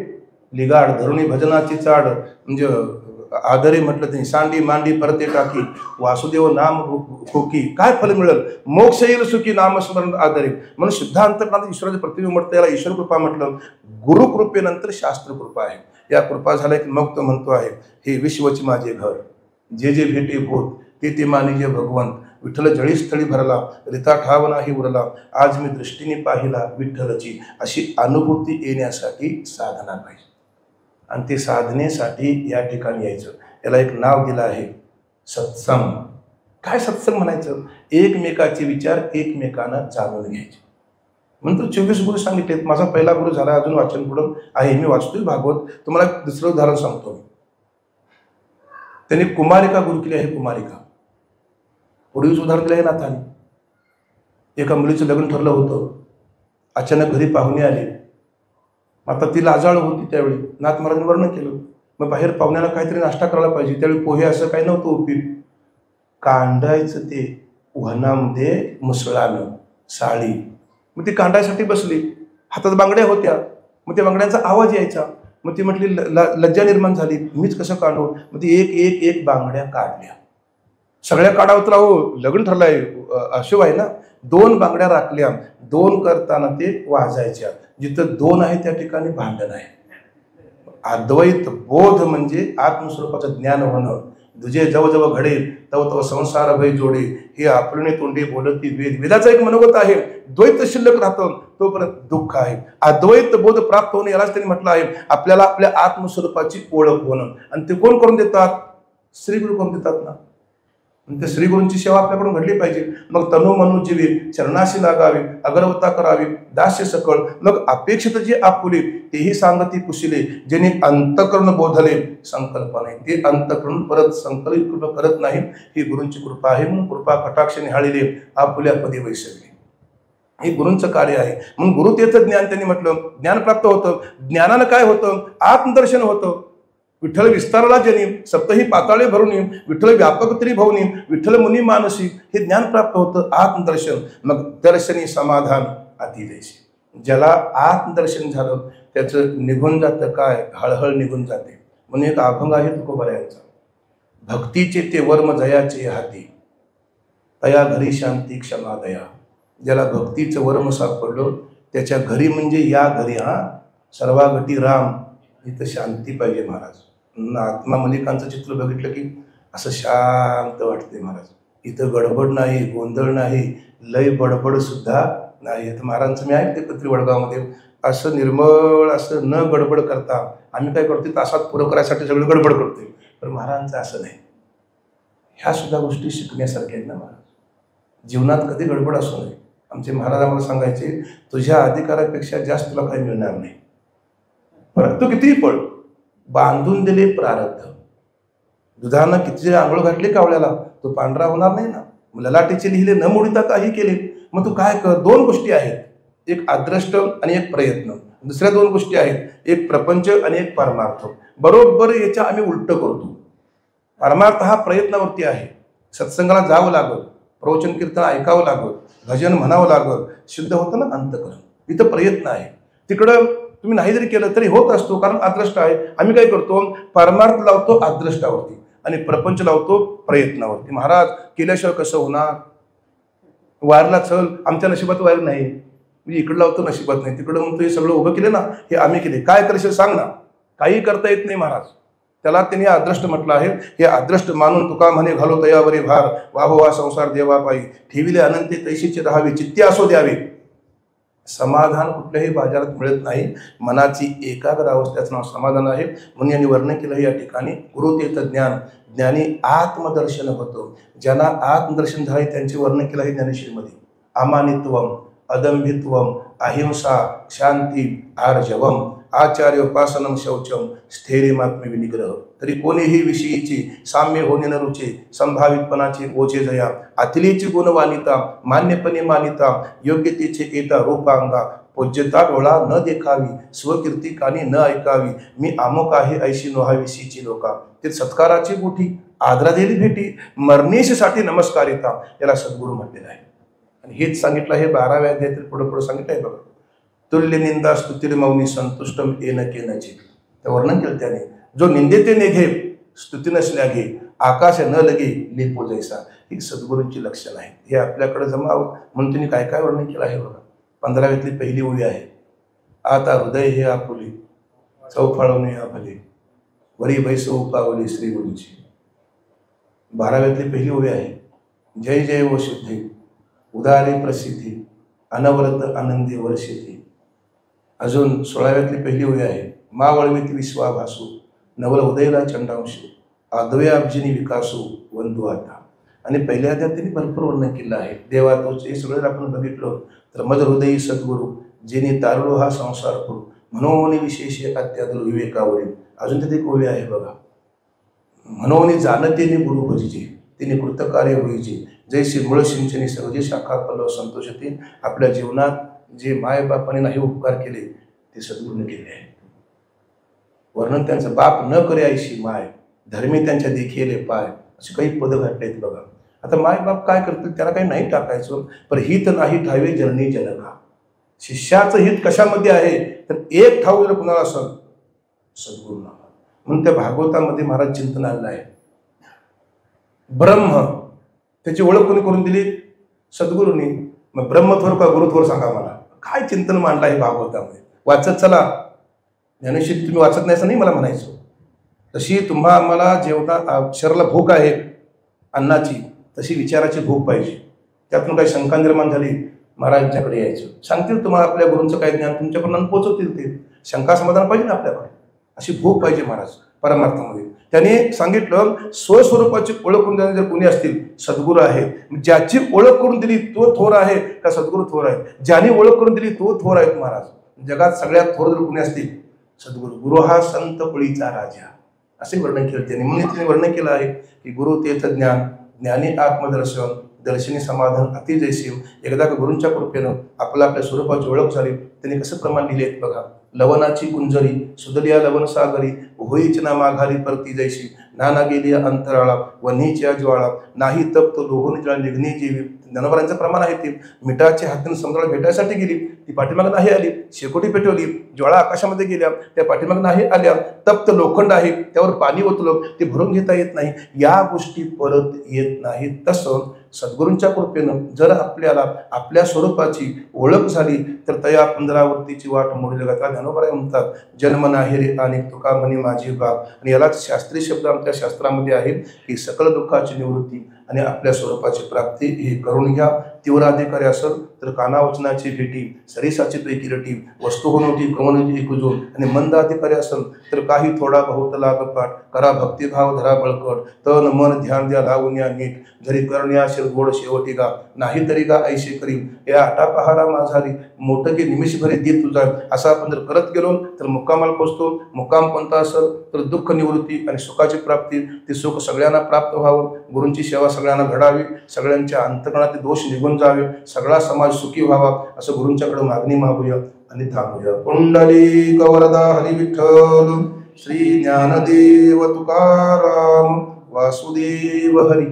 [SPEAKER 1] लिगाड, धरुणी भजनाची चाड म्हणजे आदरे म्हटलं त्यांनी. सांडी मांडी परते टाकी, वासुदेव नाम खोकी, काय फल मिळेल? मोक्ष येईल सुखी नामस्मरण आदरे. म्हणून शुद्ध अंतःकरणात ईश्वराचे प्रतिबिंब म्हटलं, याला ईश्वर कृपा म्हटलं. गुरुकृपेनंतर शास्त्र कृपा आहे. या कृपा झाल्या की मग तो म्हणतो आहे, हे विश्वचे माझे घर, जे जे भेटे भूत ते ते मानिजे भगवंत. विठ्ठल जळीस्थळी भरला, रिता ठाव नाही उरला, आज मी दृष्टीने पाहिला विठ्ठलची. अशी अनुभूती येण्यासाठी साधना पाहिजे. आणि ते साधनेसाठी या ठिकाणी यायचं. याला एक नाव दिलं आहे सत्संग. काय सत्संग म्हणायचं? एकमेकाचे विचार एकमेकांना जाणून घ्यायचे. म्हणून 24 गुरु सांगितलेत. माझा पहिला गुरु झाला, अजून वाचन पुढं आहे. मी वाचतोय भागवत. तुम्हाला दुसरं उदाहरण सांगतो. त्यांनी कुमारिका गुरु केली आहे. कुमारिका पूर्वीच उदाहरण दिलं आहे नाथाने. एका मुलीचं लग्न ठरलं होतं. अचानक घरी पाहुणे आले. आता ती लाजाळ होती त्यावेळी. नाथ महाराजांनी वर्णन केलं. मग बाहेर पाहुण्याला काहीतरी नाश्ता करायला पाहिजे. त्यावेळी पोहे असं काही नव्हतं उपीट. कांडायचं ते वहनामध्ये मुसळानं साळी. मग ती कांडायसाठी बसली. हातात बांगड्या होत्या. मग त्या बांगड्यांचा आवाज यायचा. मग ती म्हटली लज्जा निर्माण झाली, मीच कसं काढू? मग ती एक एक बांगड्या काढल्या. सगळ्या काढावं तर अहो लग्न ठरलंय, अशुभ आहे ना. 2 बांगड्या राखल्या. 2 करताना ते वाजायच्या. जिथं 2 आहे त्या ठिकाणी भांडण आहे. अद्वैत बोध म्हणजे आत्मस्वरूपाचं ज्ञान होणं. तुझे जव जव घडेल तव तव संसार भय जोडे, हे आपले तोंडी बोलती वेद. वेदाचं एक मनोगत आहे. द्वैत शिल्लक राहतं तोपर्यंत दुःख आहे. अद्वैत बोध प्राप्त होणं यालाच त्यांनी म्हटलं आहे आपल्याला आपल्या आत्मस्वरूपाची ओळख होणं. आणि ते कोण करून देतात? श्रीगुरु करून देतात ना. त्या श्रीगुरूंची सेवा आपल्याकडून घडली पाहिजे. मग तनु मनु जीवी चरणाशी लागावी, अगरवता करावी दास्य सकळ. मग अपेक्षित जे आपुले तेही सांगती कुशिले, जेणे अंतःकरण बोधले संकल्प नाही. ते अंतःकरण परत संकल्प करत नाही. ही गुरूंची कृपा आहे. म्हणून कृपा कटाक्ष निहाळिले आपुल्या पदी वैसवले. हे गुरूंचं कार्य आहे. म्हणून गुरुतीर्थ ज्ञान त्यांनी म्हटलं ज्ञान प्राप्त होतं. ज्ञानानं काय होतं? आत्मदर्शन होतं. विठ्ठल विस्तारला जनी, सप्तही पाताळे भरून विठ्ठल व्यापक तरी भवनी, विठ्ठल मुनी मानसी, हे ज्ञान प्राप्त होतं, आत्मदर्शन. मग दर्शनी समाधान अतिदेशी. ज्याला आत्मदर्शन झालं त्याचं निघून जातं काय, हळहळ निघून जाते. म्हणून एक अभंग आहे तुकोबारायांचा, भक्तीचे ते वर्म जयाचे हाती, तया घरी शांती क्षमा दया. ज्याला भक्तीचं वर्म सापडलं त्याच्या घरी, म्हणजे या घरी, सर्वागती राम, इथं शांती पाहिजे महाराज. आत्मा मलिकांचं चित्र बघितलं की असं शांत वाटते महाराज. इथं गडबड नाही, गोंधळ नाही, लय बडबड सुद्धा नाही. तर महाराजांचं मी ऐकते पत्री वडगावमध्ये, असं निर्मळ, असं न गडबड करता. आम्ही काय करतो तासात पुरं करायसाठी सगळं गडबड करतोय, पण महाराजांचं असं नाही. ह्या सुद्धा गोष्टी शिकण्यासारख्या आहेत ना महाराज. जीवनात कधी गडबड असू नये. आमचे महाराज आम्हाला सांगायचे, तुझ्या अधिकारापेक्षा जास्त तुला काही मिळणार नाही, परंतु कितीही पळ, बांधून दिले प्रारब्ध. दुधानं किती जरी आंघोळ घातली कावळ्याला, तो पांढरा होणार नाही ना. ललाटेचे लिहिले न मोडिता काही केले. मग तू काय कर, दोन गोष्टी आहेत, एक अदृष्ट आणि एक प्रयत्न. दुसऱ्या दोन गोष्टी आहेत, एक प्रपंच आणि एक परमार्थ. बरोबर याच्या आम्ही उलट करतो. परमार्थ हा प्रयत्नावरती आहे. सत्संगाला जावं लागत, प्रवचन कीर्तन ऐकावं लागत, भजन म्हणावं लागत, शुद्ध होतं ना अंतकरण. इथं प्रयत्न आहे. तिकडं तुम्ही नाही जरी केलं तरी होत असतो, कारण अदृष्ट आहे. आम्ही काय करतो, परमार्थ लावतो अदृष्टावरती आणि प्रपंच लावतो प्रयत्नावरती. महाराज केल्याशिवाय कसं होणार, वायरला चल, आमच्या नशिबात वायर नाही, मी इकडं लावतो नशिबात नाही, तिकडं म्हणतो हे सगळं उभं केलं ना, हे आम्ही केले, काय करायचं सांग ना. काही करता येत नाही महाराज. त्याला त्यांनी अदृष्ट म्हटलं आहे. हे अदृष्ट मानून तुका म्हणे घालो तयावरी भार, वाहोवा संसार देवा पायी, ठेविले अनंते तैशीचे राहावे, चित्ते असो द्यावे. समाधान कुठल्याही बाजारात मिळत नाही. मनाची एकाग्र अवस्थेचं नाव समाधान आहे. म्हणून यांनी वर्णन केलं या ठिकाणी, गुरुतेत ज्ञान, ज्ञानी आत्मदर्शन होतं. ज्यांना आत्मदर्शन झाले त्यांचे वर्णन केलं आहे ज्ञानेश्वरीमध्ये. अमानित्वम, अदंभित्वम, अहिंसा, शांती, आर्जवम, आचार्य उपासनम, शौचम, स्थैर्यमात्म विनिग्रह. तरी कोणीही विषयीची साम्य होणे न रुचे, संभावितपणाची ओझे जया, अतिलेची गुणवानिता, मान्यपणे मानिता, योग्यतेचे येता रूपांगा, पूज्यता डोळा न देखावी, स्वकीर्ती कानी न ऐकावी, मी अमुक आहे ऐशी नोहाविषयीची लोका. ते सत्काराची गोठी, आदरादेली भेटी, मरणेशसाठी नमस्कारिता, याला सद्गुरू म्हटलेलं आहे. आणि हेच सांगितलं आहे 12व्या अध्यायातील पुढे सांगितलं आहे बघा. तुल्य निंदा स्तुतीर मौनी संतुष्टम येन केनची. तर वर्णन केलं त्याने, जो निंदेते निघे स्तुती नसल्या घे, आकाश न लगे लिपो जैसा. ही सद्गुरूंची लक्षणं आहेत. हे आपल्याकडे जमावं म्हणून त्यांनी काय काय वर्णन केलं आहे बघा. 15व्यातली पहिली ओळी आहे, आता हृदय हे आपुली, चौफाळवणे हा भले, वरी बैसो पावली श्री गुरुची. 12व्यातली पहिली ओळी आहे, जय जय व शुद्धी, उदारे प्रसिद्धी, अनवरत आनंदी वर्षिती. अजून 16व्यातली पहिली ओळी आहे, मा वळविती विश्वाभासू, नवल उदयला चंडांशू, आदव्या अब्जिनी विकासू वंदू आता. आणि पहिल्या अध्यायात त्यांनी भरपूर वर्णन केलं आहे. देवा तोच हे सगळं आपण बघितलं तर मज हृदयी सद्गुरू, जेने तारलो हा संसार करू, म्हणून विशेष अत्यादर विवेकावरील. अजून तिथे एक ओळी आहे बघा, म्हणून जाणतेने गुरु भजिचे, तिने कृतकार्य होईचे, जैसे मूळ सिंचनी सहजे शाखा पलव संतोषते. आपल्या जीवनात जे मायबापाने नाही उपकार केले ते सद्गुरूने केले आहे. वर्णन त्यांचं, बाप न करे ऐशी माय, धर्मी त्यांच्या देखिले पाय, असे काही पद घातले आहेत बघा. आता मायबाप काय करतील, त्याला काही नाही टाकायचं, पण हित नाही ठावे जननी जनका. शिष्याचं हित कशामध्ये आहे तर एक ठाव जर कुणाला असेल सद्गुरूंना. म्हणून त्या भागवतामध्ये महाराज चिंतन आलेलं आहे. ब्रह्म त्याची ओळख कोणी करून दिली, सद्गुरूंनी. मग ब्रह्मथोर का गुरुथोर सांगा मला. काय चिंतन मांडलं आहे भागवतामध्ये. वाचत चला, ज्ञानेश्वरी तुम्ही वाचत नाही असं नाही मला म्हणायचं. तशी तुम्हा आम्हाला जेवढा अक्षराला भूक आहे अन्नाची, तशी विचाराची भूक पाहिजे. त्यातून काही शंका निर्माण झाली महाराजांच्याकडे यायचं, सांगतील तुम्हाला आपल्या गुरूंचं काय ज्ञान, तुमच्यापर्यंत पोहोचवतील ते. शंका समाधान पाहिजे ना आपल्याकडे, अशी भूक पाहिजे महाराज परमार्थामध्ये. त्याने सांगितलं स्वस्वरूपाची ओळख करून देणारे जर कोणी असतील सद्गुरू आहे. ज्याची ओळख करून दिली तो थोर आहे का सद्गुरू थोर आहे. ज्याने ओळख करून दिली तो थोर आहेत महाराज. जगात सगळ्यात थोर जर कोणी असतील सद्गुरू. गुरु हा संत कुळीचा राजा, असे वर्णन केलं त्यांनी. म्हणून त्यांनी वर्णन केलं आहे की गुरु तेथ ज्ञान, ज्ञानी आत्मदर्शन, दर्शनी समाधान अति जैसीव. एकदा का गुरूंच्या कृपेनं आपल्या स्वरूपाची ओळख झाली, त्यांनी कसं प्रमाण दिले आहेत बघा. लवणाची कुंजरी सुदलिया लवण सागरी, होईच ना माघारी परती जैशी, नाना गेली अंतराळा वन्हीच्या ज्वाळा, नाही तप्त लोहून जळ निघणी जीवी. ज्ञानोबांचं प्रमाण आहे ते. मिठाच्या हातून समुद्राला भेटायसाठी गेली, ती पाठीमाग नाही आली. शेकोटी पेटवली, ज्वाळा आकाशामध्ये गेल्या, त्या पाठीमाग नाही आल्या. तप्त लोखंड आहे, त्यावर पाणी ओतलं, ते भरून घेता येत नाही. या गोष्टी परत येत नाहीत. तसं सद्गुरूंच्या कृपेनं जर आपल्याला आपल्या स्वरूपाची ओळख झाली तर तया पंधरावृत्तीची वाट मोडली जातात. ज्ञानोबा म्हणतात, जन्म नाही रे अनेक तुका म्हणे माझी बाग. आणि यालाच शास्त्रीय शब्द आमच्या शास्त्रामध्ये आहे की सकल दुःखाची निवृत्ती आणि आपल्या स्वरूपाची प्राप्ती हे करून घ्या. तीव्र अधिकारी असेल तर कानावचनाची भेटी, सरीसाची पैकी रटी, वस्तू होणोटी कमनोटी एकजून. आणि मंद अधिकारी असेल तर काही थोडा बहुत लागपाठ, करा भक्तिभाव धरा बळकट, तन मन ध्यान द्या लावून या नीट, जरी करण्या गोड शेवटी गा, नाही तरी गा ऐशे करी, या आटा पहारा माझारी, मोठं की निमिषभरी दे तुझा. असं आपण जर करत गेलो तर मुक्कामाला पोचतो. मुक्काम कोणता असेल तर दुःख निवृत्ती आणि सुखाची प्राप्ती. ते सुख सगळ्यांना प्राप्त व्हावं, गुरूंची सेवा सगळ्यांना घडावी, सगळ्यांच्या अंतकरणातील दोष निघून जावे, सगळा समाज सुखी व्हावा, असं गुरूंच्याकडे मागणी मागूया आणि थांबूया. पुंडलिक वरदा हरी विठ्ठल, श्री ज्ञानदेव तुकाराम, वासुदेव हरी.